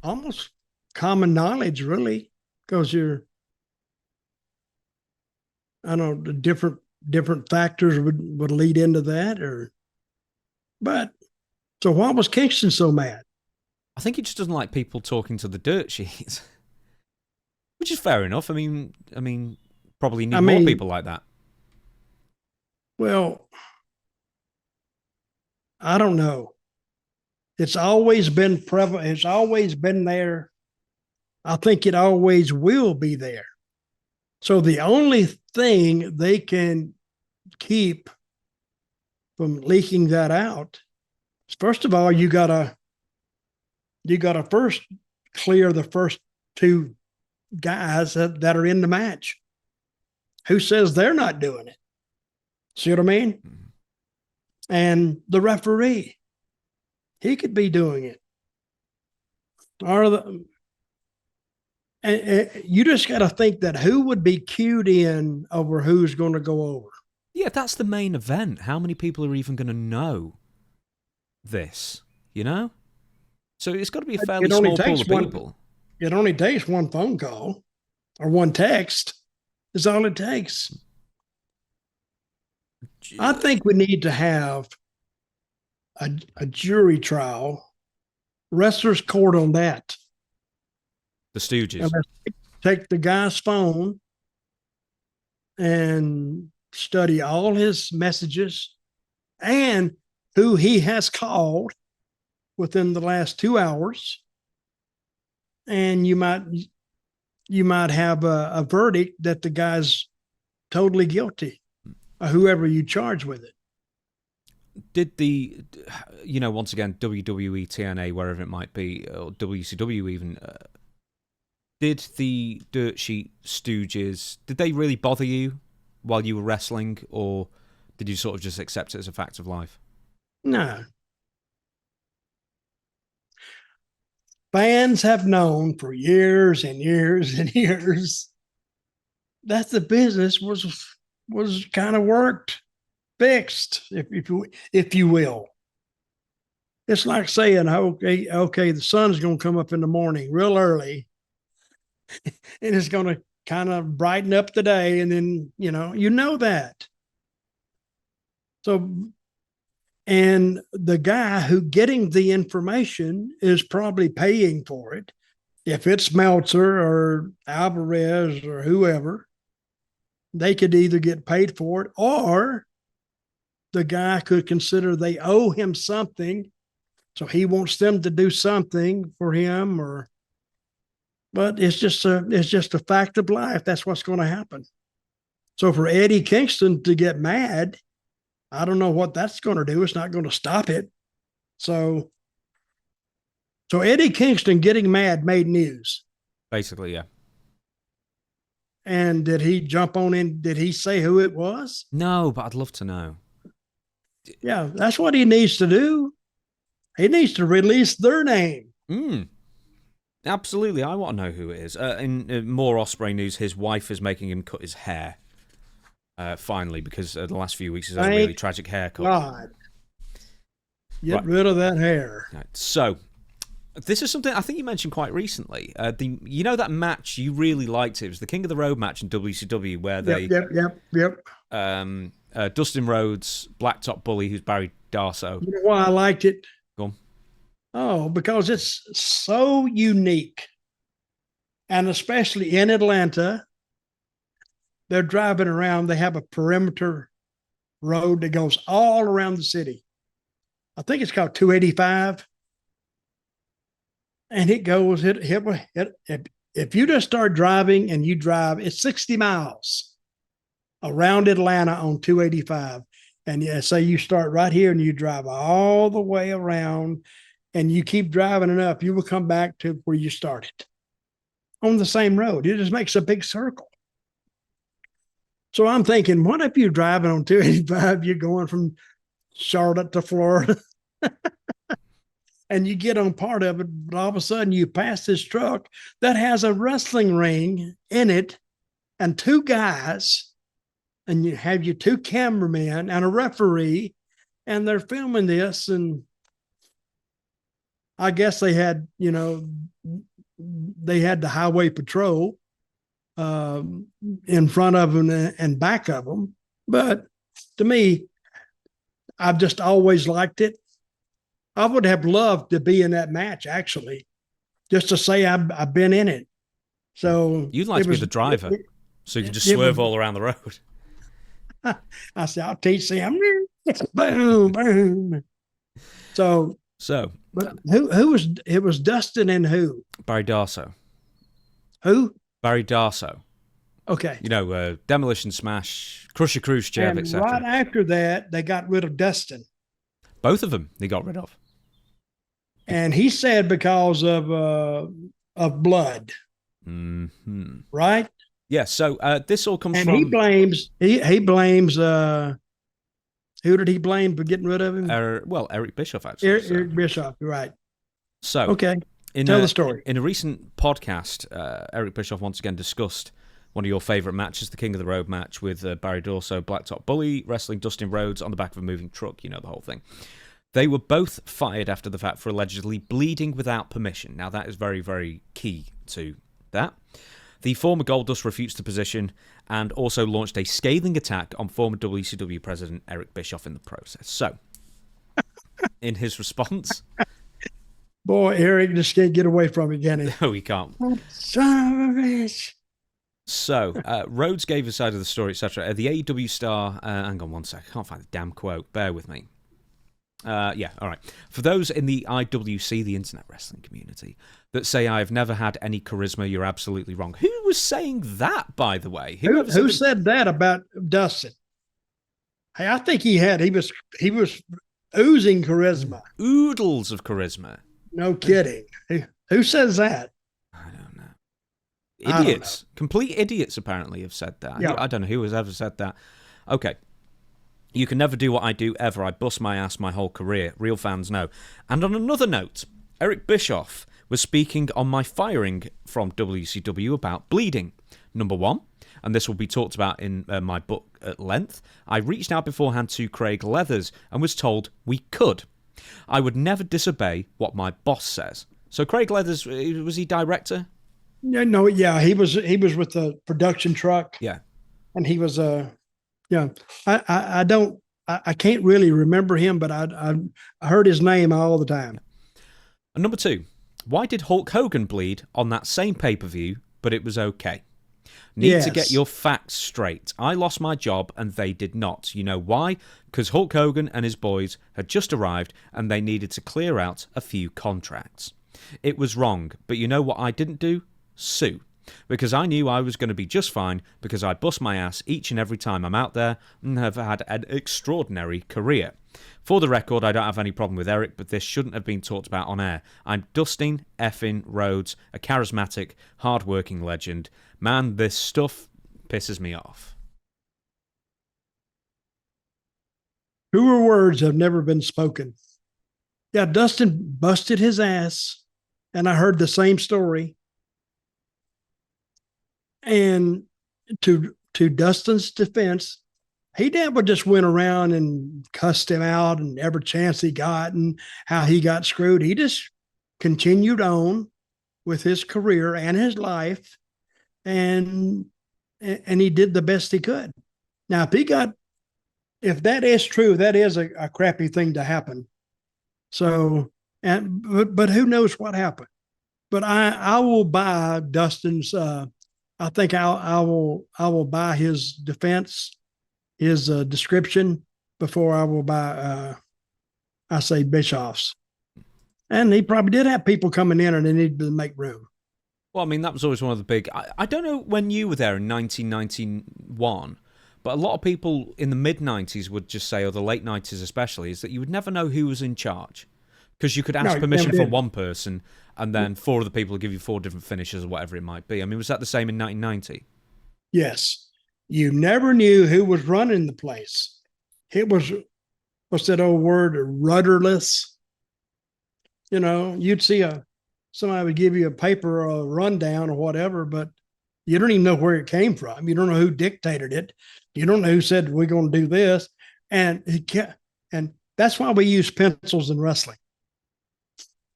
almost common knowledge, really, because the different factors would lead into that. But so why was Kingston so mad? I think he just doesn't like people talking to the dirt sheets, which is fair enough. I mean, probably need more people like that. Well, I don't know. It's always been prevalent. It's always been there. I think it always will be there. So the only thing they can keep from leaking that out is, first of all, you gotta first clear the first two guys that are in the match. Who says they're not doing it? See what I mean? Mm-hmm. And the referee, he could be doing it. And you just got to think that who would be cued in over who's going to go over. Yeah, that's the main event. How many people are even going to know this, So it's got to be a fairly small pool of people. It only takes one phone call or one text. Is all it takes. I think we need to have a jury trial, wrestler's court on that. The Stooges. Take the guy's phone and study all his messages and who he has called within the last 2 hours. And you might have a verdict that the guy's totally guilty, or whoever you charge with it. Did the, once again, WWE, TNA, wherever it might be, or WCW even, did the Dirt Sheet Stooges, did they really bother you while you were wrestling, or did you sort of just accept it as a fact of life? No. fans have known for years and years and years that the business was kind of worked, fixed, if you will. It's like saying, okay, the sun's going to come up in the morning real early, and it's going to kind of brighten up the day, and then you know that. So, and the guy who getting the information is probably paying for it. If it's Meltzer or Alvarez or whoever, they could either get paid for it, or the guy could consider they owe him something, so he wants them to do something for him. But it's just a fact of life. That's what's going to happen. So for Eddie Kingston to get mad, I don't know what that's going to do. It's not going to stop it. So Eddie Kingston getting mad made news. Basically, yeah. And did he jump on in? Did he say who it was? No, but I'd love to know. Yeah, that's what he needs to do. He needs to release their name. Absolutely, I want to know who it is. In more Ospreay news, his wife is making him cut his hair. Finally, because the last few weeks he's had a really tragic haircut. God. Get rid of that hair. Right. So, this is something I think you mentioned quite recently. That match you really liked? It was the King of the Road match in WCW where they... Yep. Dustin Rhodes, Blacktop Bully, who's Barry Darsow. You know why I liked it? Go on. Oh, because it's so unique. And especially in Atlanta, they're driving around. They have a perimeter road that goes all around the city. I think it's called 285. And it goes, if you just start driving and you drive, it's 60 miles around Atlanta on 285. And say you start right here and you drive all the way around and you keep driving enough, you will come back to where you started on the same road. It just makes a big circle. So I'm thinking, what if you're driving on 285, you're going from Charlotte to Florida, and you get on part of it, but all of a sudden you pass this truck that has a wrestling ring in it and two guys, and you have your two cameramen and a referee, and they're filming this. And I guess they had the highway patrol in front of them and back of them. But to me, I've just always liked it. I would have loved to be in that match, actually, just to say I've been in it. So you'd like to be the driver, so you can just swerve all around the road. I said, I'll teach them. Boom, boom. So, but who was it? Was Dustin and who? Barry Darsow. Who? Barry Darsow. Okay. Demolition Smash, Crusher Khrushchev, etc. Right after that, they got rid of Dustin. Both of them they got rid of. And he said because of blood. Mm-hmm. Right? Yeah, so this all comes and from... he blames who did he blame for getting rid of him? Eric Bischoff, actually. Eric Bischoff, right. So, okay, tell the story. In a recent podcast, Eric Bischoff once again discussed one of your favourite matches, the King of the Road match with Barry Darsow, Blacktop Bully, wrestling Dustin Rhodes on the back of a moving truck, the whole thing. They were both fired after the fact for allegedly bleeding without permission. Now, that is very, very key to that. The former Goldust refutes the position and also launched a scathing attack on former WCW president Eric Bischoff in the process. So, in his response... Boy, Eric just can't get away from it, can he? No, he can't. Son of a bitch. So, Rhodes gave his side of the story, etc. The AEW star... hang on one sec. I can't find the damn quote. Bear with me. Yeah, all right. For those in the IWC, the Internet Wrestling Community, that say I've never had any charisma, you're absolutely wrong. Who was saying that, by the way? Who said that about Dustin? Hey, I think he was oozing charisma. Oodles of charisma. No kidding. Who says that? I don't know. Idiots. Complete idiots, apparently, have said that. Yeah. I don't know who has ever said that. Okay. You can never do what I do, ever. I bust my ass my whole career. Real fans know. And on another note, Eric Bischoff was speaking on my firing from WCW about bleeding. Number one, and this will be talked about in my book at length, I reached out beforehand to Craig Leathers and was told we could. I would never disobey what my boss says. So Craig Leathers, was he director? No, yeah, he was with the production truck. Yeah. And he was I can't really remember him, but I heard his name all the time. And number two, why did Hulk Hogan bleed on that same pay-per-view, but it was okay? Need to get your facts straight. I lost my job and they did not. You know why? Because Hulk Hogan and his boys had just arrived and they needed to clear out a few contracts. It was wrong, but you know what I didn't do? Sue. Because I knew I was going to be just fine because I bust my ass each and every time I'm out there and have had an extraordinary career. For the record, I don't have any problem with Eric, but this shouldn't have been talked about on air. I'm Dustin effing Rhodes, a charismatic, hard-working legend. Man, this stuff pisses me off. Truer words have never been spoken. Yeah, Dustin busted his ass, and I heard the same story. And to Dustin's defense, he never just went around and cussed him out and every chance he got and how he got screwed. He just continued on with his career and his life, and he did the best he could. Now, if that is true, that is a crappy thing to happen. So, but who knows what happened? But I will buy Dustin's. I think I will buy his defense, his description before I will buy. I say Bischoff's, and he probably did have people coming in and they needed to make room. Well, I mean, that was always one of the big... I don't know when you were there in 1991, but a lot of people in the mid-90s would just say, or the late 90s especially, is that you would never know who was in charge. Because you could ask permission from one person, and then four other people would give you four different finishes or whatever it might be. I mean, was that the same in 1990? Yes. You never knew who was running the place. It was, what's that old word, rudderless? You know, you'd see somebody would give you a paper or a rundown or whatever, but you don't even know where it came from. You don't know who dictated it. You don't know who said, we're going to do this. And that's why we use pencils in wrestling.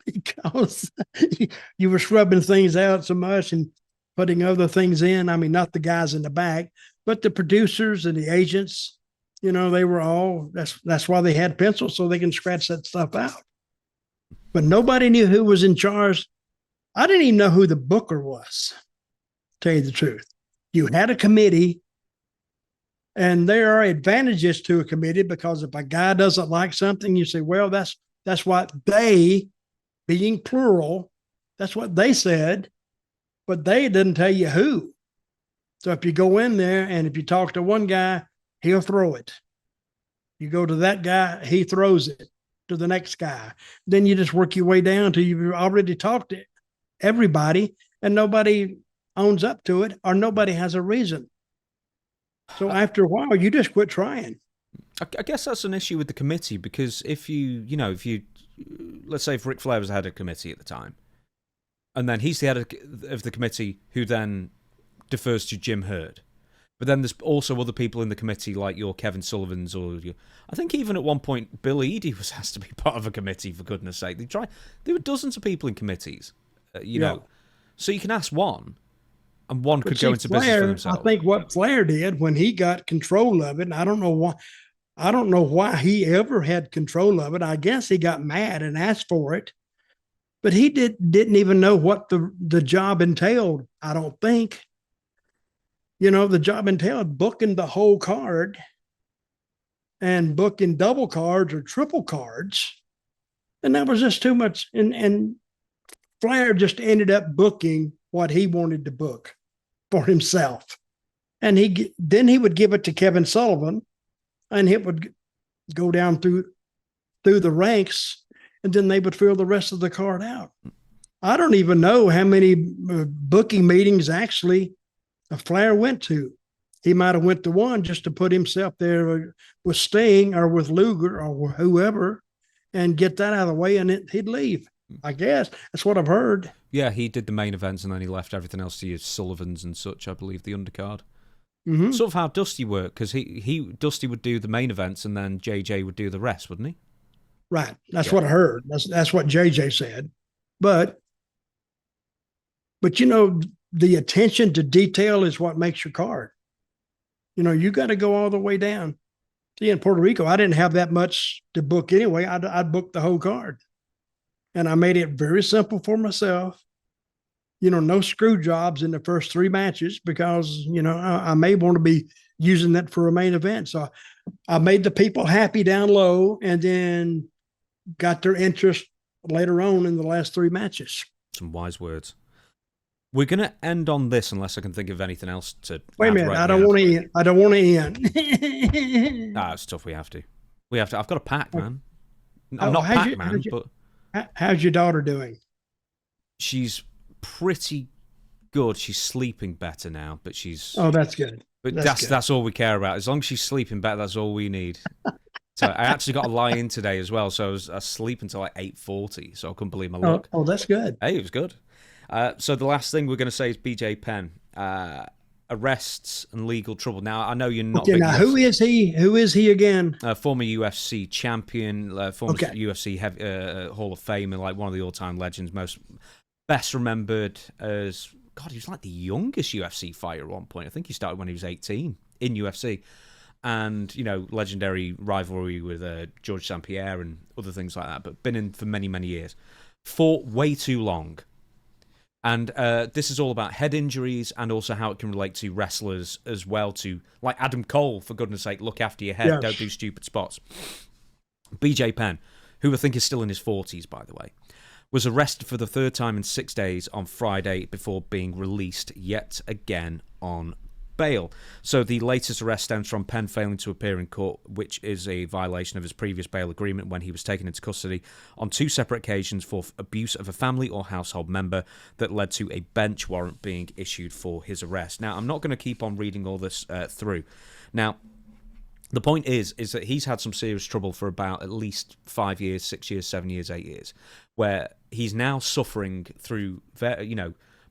Because you were scrubbing things out so much and putting other things in. I mean, not the guys in the back, but the producers and the agents, you know, they were all, that's why they had pencils, so they can scratch that stuff out. But nobody knew who was in charge. I didn't even know who the booker was, to tell you the truth. You had a committee, and there are advantages to a committee, because if a guy doesn't like something, you say, well, that's what they, being plural, that's what they said, but they didn't tell you who. So if you go in there and if you talk to one guy, he'll throw it. You go to that guy, he throws it to the next guy. Then you just work your way down till you've already talked to everybody and nobody owns up to it, or nobody has a reason. So after a while, you just quit trying. I guess that's an issue with the committee, because if you let's say if Ric Flair was the head of committee at the time, and then he's the head of the committee who then defers to Jim Herd. But then there's also other people in the committee, like your Kevin Sullivan's, I think even at one point Bill Eadie was asked to be part of a committee, for goodness sake. There were dozens of people in committees, know. So you can ask one, and one could go into Flair, business for themselves. I think what Flair did when he got control of it, and I don't know why he ever had control of it. I guess he got mad and asked for it, but he didn't even know what the job entailed. I don't think. The job entailed booking the whole card and booking double cards or triple cards. And that was just too much. And Flair just ended up booking what he wanted to book for himself. And then he would give it to Kevin Sullivan, and it would go down through the ranks, and then they would fill the rest of the card out. I don't even know how many booking meetings actually Flair went to. He might have went to one just to put himself there with Sting or with Luger or whoever and get that out of the way, and he'd leave. I guess that's what I've heard. Yeah, he did the main events and then he left everything else to your Sullivans and such, I believe, the undercard. Mm-hmm. Sort of how Dusty worked, because Dusty would do the main events and then JJ would do the rest, wouldn't he? Right. That's what I heard. That's what JJ said. But the attention to detail is what makes your card. You got to go all the way down. See, in Puerto Rico, I didn't have that much to book anyway. I'd book the whole card. And I made it very simple for myself. No screw jobs in the first 3 matches because, I may want to be using that for a main event. So I made the people happy down low and then got their interest later on in the last 3 matches. Some wise words. We're going to end on this unless I can think of anything else to. Wait a minute. Right I don't want to end. I don't want to end. It's tough. We have to. I've got a pack, man. I'm Oh, not Pac-Man, but how's your daughter doing? she's pretty good. She's sleeping better now, but she's. Oh, that's good. But That's good. that's all we care about. As long as she's sleeping better, that's all we need. So I actually got a lie in today as well. So I was asleep until like 8:40. So I couldn't believe my luck. Oh, that's good. Hey, it was good. So the last thing we're going to say is BJ Penn. Arrests and legal trouble. Now, I know you're not. Okay, now who is he? Who is he again? Former UFC champion, former Okay. UFC Hall of Fame, and like one of the all-time legends, best remembered as God. He was like the youngest UFC fighter at one point. I think he started when he was 18 in UFC, and legendary rivalry with George St. Pierre and other things like that. But been in for many, many years. Fought way too long. And this is all about head injuries and also how it can relate to wrestlers as well. To like Adam Cole, for goodness sake, look after your head. Yes. Don't do stupid spots. BJ Penn, who I think is still in his 40s, by the way, was arrested for the 3rd time in 6 days on Friday before being released yet again on bail. So the latest arrest stems from Penn failing to appear in court, which is a violation of his previous bail agreement when he was taken into custody on 2 separate occasions for abuse of a family or household member that led to a bench warrant being issued for his arrest. Now, I'm not going to keep on reading all this through. Now, the point is that he's had some serious trouble for about at least 5 years, 6 years, 7 years, 8 years, where he's now suffering through,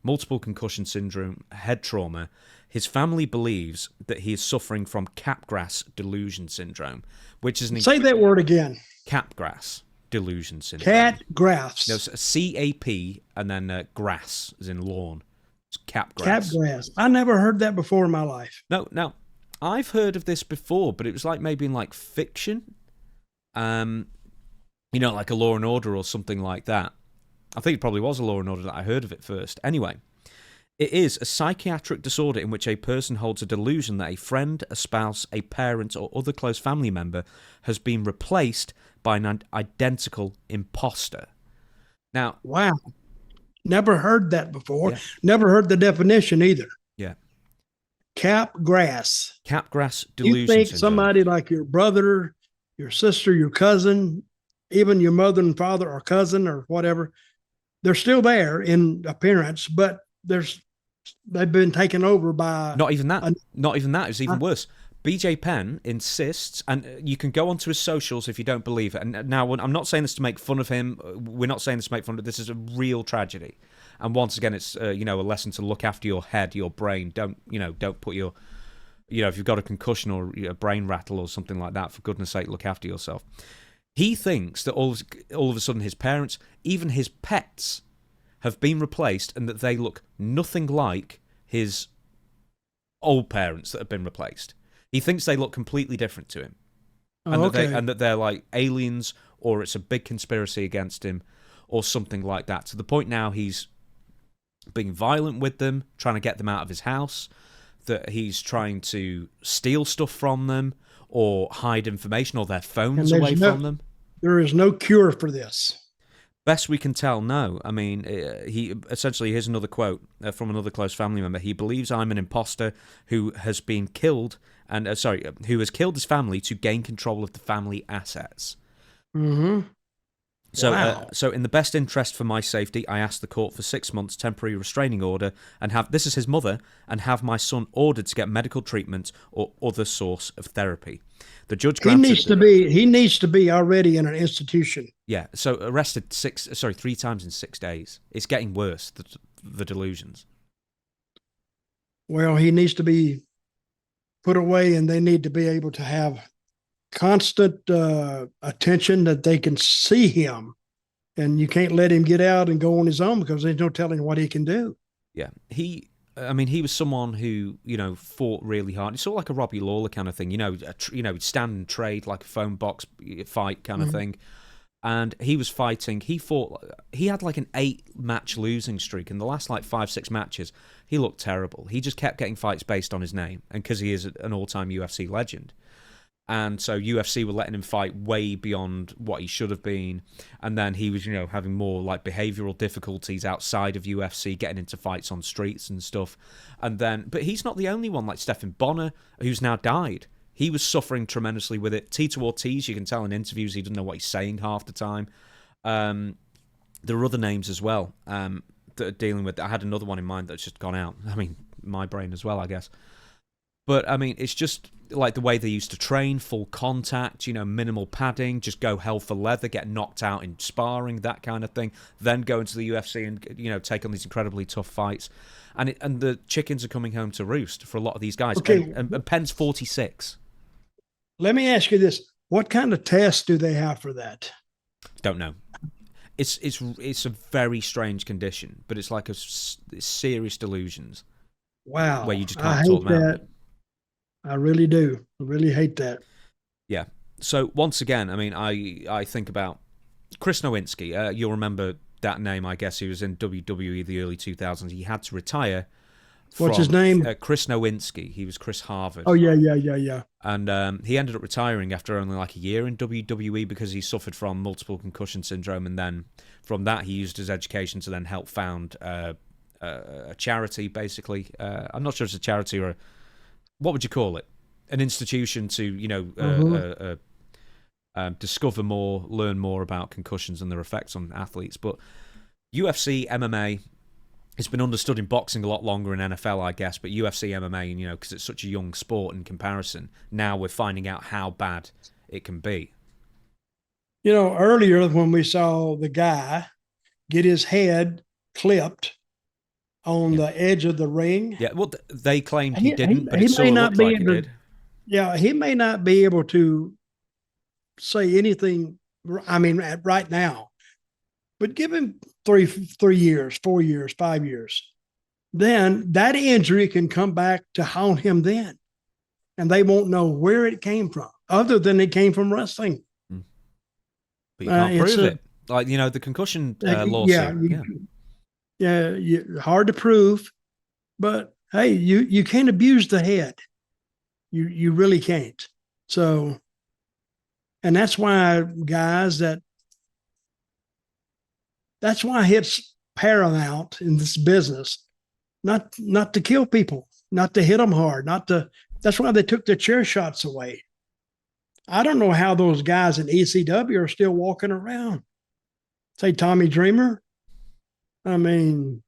multiple concussion syndrome, head trauma. His family believes that he is suffering from capgras delusion syndrome, which is Say that word again. Capgras delusion syndrome. Cat graphs. No, it's CAP and then grass, as in lawn. It's capgras. Capgrass. I never heard that before in my life. No, I've heard of this before, but it was like maybe in like fiction, like a Law and Order or something like that. I think it probably was a Law and Order that I heard of it first. Anyway, it is a psychiatric disorder in which a person holds a delusion that a friend, a spouse, a parent, or other close family member has been replaced by an identical imposter. Now, Wow. Never heard that before. Yeah. Never heard the definition either. Yeah. Capgrass. Capgras delusion You think syndrome. somebody like your brother, your sister, your cousin, even your mother and father or cousin or whatever, they're still there in appearance, but they've been taken over by. Not even that. Not even that. It's even worse. BJ Penn insists, and you can go onto his socials if you don't believe it. And now, I'm not saying this to make fun of him. We're not saying this to make fun of. This is a real tragedy. And once again, it's a lesson to look after your head, your brain. Don't put your, if you've got a concussion or a brain rattle or something like that, for goodness sake, look after yourself. He thinks that all of a sudden his parents, even his pets, have been replaced, and that they look nothing like his old parents that have been replaced. He thinks they look completely different to him, and that they're like aliens, or it's a big conspiracy against him, or something like that. To the point now he's being violent with them, trying to get them out of his house, that he's trying to steal stuff from them, or hide information, or their phones away from them. There is no cure for this. Best we can tell, no. I mean, here's another quote from another close family member. He believes I'm an imposter who has been killed, who has killed his family to gain control of the family assets. Mm-hmm. So, Wow. so in the best interest for my safety, I asked the court for 6 months temporary restraining order and have, this is his mother, and have my son ordered to get medical treatment or other source of therapy. The judge He granted. needs to be already in an institution. Yeah, so arrested 3 times in 6 days. It's getting worse, the delusions. Well, he needs to be put away, and they need to be able to have constant attention that they can see him, and you can't let him get out and go on his own because there's no telling what he can do. Yeah, he was someone who, fought really hard. It's sort of like a Robbie Lawler kind of thing, he'd stand and trade like a phone box fight kind of thing. And he was fighting. He had like an 8-match losing streak. In the last like 5-6 matches, he looked terrible. He just kept getting fights based on his name, and because he is an all-time UFC legend. And so UFC were letting him fight way beyond what he should have been. And then he was, having more like behavioral difficulties outside of UFC, getting into fights on streets and stuff. But he's not the only one, like Stephan Bonner, who's now died. He was suffering tremendously with it. Tito Ortiz, you can tell in interviews, he doesn't know what he's saying half the time. There are other names as well that are dealing with it. I had another one in mind that's just gone out. I mean, my brain as well, I guess. But, it's just like the way they used to train, full contact, minimal padding, just go hell for leather, get knocked out in sparring, that kind of thing, then go into the UFC and, take on these incredibly tough fights. And the chickens are coming home to roost for a lot of these guys. Okay. And Penn's 46. Let me ask you this. What kind of tests do they have for that? Don't know. It's a very strange condition, but it's like it's serious delusions. Wow. Where you just can't talk them out. I really do. I really hate that. Yeah. So once again, I think about Chris Nowinski. You'll remember that name, I guess. He was in WWE the early 2000s. He had to retire. What's his name? Chris Nowinski. He was Chris Harvard. Oh, yeah. And he ended up retiring after only like a year in WWE because he suffered from multiple concussion syndrome. And then from that, he used his education to then help found a charity, basically. I'm not sure it's a charity or what would you call it? An institution to, discover more, learn more about concussions and their effects on athletes. But UFC, MMA, it's been understood in boxing a lot longer in NFL, I guess, but UFC, MMA, because it's such a young sport in comparison, now we're finding out how bad it can be. Earlier when we saw the guy get his head clipped on the edge of the ring. Yeah, well, they claimed he didn't, but it sort of looked like he did. Yeah, he may not be able to say anything, right now, but give him 3 years, 4 years, 5 years. Then that injury can come back to haunt him then. And they won't know where it came from, other than it came from wrestling. But you can't prove it. Like, the concussion lawsuit. Hard to prove. But, hey, you can't abuse the head. You really can't. So, and that's why that's why it's paramount in this business, not to kill people, not to hit them hard, that's why they took the chair shots away. I don't know how those guys in ECW are still walking around. Say Tommy Dreamer. And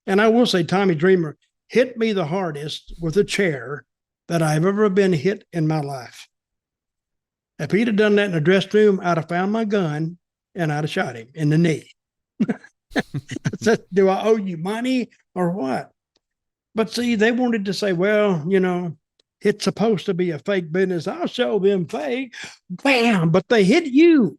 I will say Tommy Dreamer hit me the hardest with a chair that I've ever been hit in my life. If he'd have done that in the dressing room, I'd have found my gun and I'd have shot him in the knee. Do I owe you money or what? But see, they wanted to say, well, it's supposed to be a fake business. I'll show them fake. Bam! But they hit you.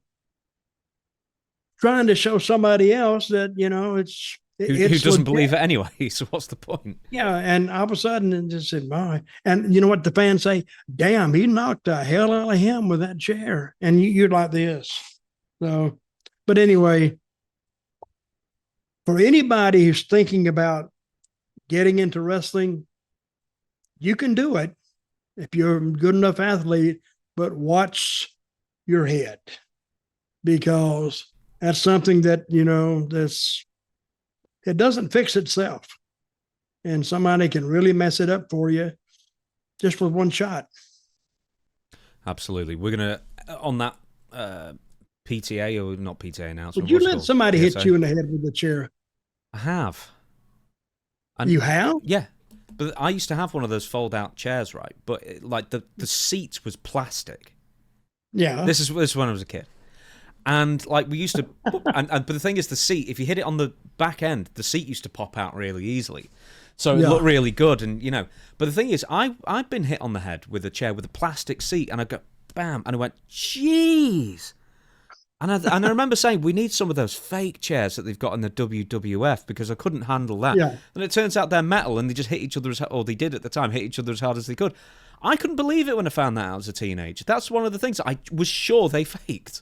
Trying to show somebody else that, it's who doesn't believe it anyway. So what's the point? Yeah, and all of a sudden it just said, boy. And you know what the fans say? Damn, he knocked the hell out of him with that chair. And you're like this. So, but anyway, for anybody who's thinking about getting into wrestling, you can do it if you're a good enough athlete, but watch your head, because that's something that, it doesn't fix itself. And somebody can really mess it up for you just with one shot. Absolutely. We're going to, on that PTA or not PTA announcement. Would you what's it let called? somebody hit PSA. you in the head with a chair? I have. And You have? yeah, but I used to have one of those fold-out chairs, right? But like the seat was plastic. Yeah. This is when I was a kid, and like we used to, but the thing is, the seat, if you hit it on the back end, the seat used to pop out really easily, so it looked really good, and But the thing is, I've been hit on the head with a chair with a plastic seat, and I go bam, and I went, jeez. And I remember saying, we need some of those fake chairs that they've got in the WWF because I couldn't handle that. Yeah. And it turns out they're metal and they just hit each other or they did at the time, hit each other as hard as they could. I couldn't believe it when I found that out as a teenager. That's one of the things I was sure they faked.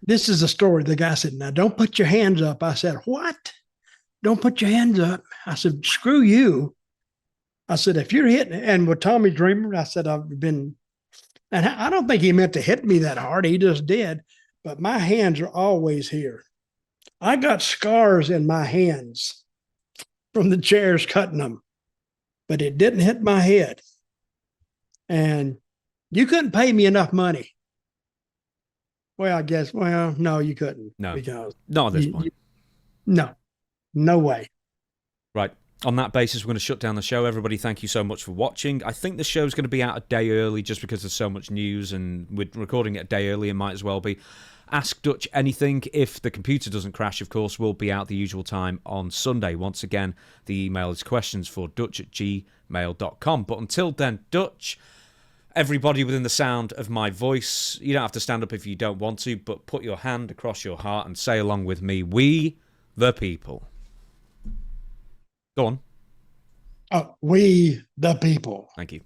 This is a story. The guy said, now don't put your hands up. I said, what? Don't put your hands up. I said, screw you. I said, if you're hitting, and with Tommy Dreamer, I said, I've been, and I don't think he meant to hit me that hard. He just did. But my hands are always here. I got scars in my hands from the chairs cutting them, but it didn't hit my head. And you couldn't pay me enough money. Well, I guess, no, you couldn't. No, because not at this point. No way. Right. On that basis, we're going to shut down the show. Everybody, thank you so much for watching. I think the show's going to be out a day early just because there's so much news, and we're recording it a day early. It might as well be. Ask Dutch Anything. If the computer doesn't crash, of course, will be out the usual time on Sunday. Once again, the email is questions4dutch@gmail.com. But until then, Dutch, everybody within the sound of my voice, you don't have to stand up if you don't want to, but put your hand across your heart and say along with me, we the people. Go on. We the people. Thank you.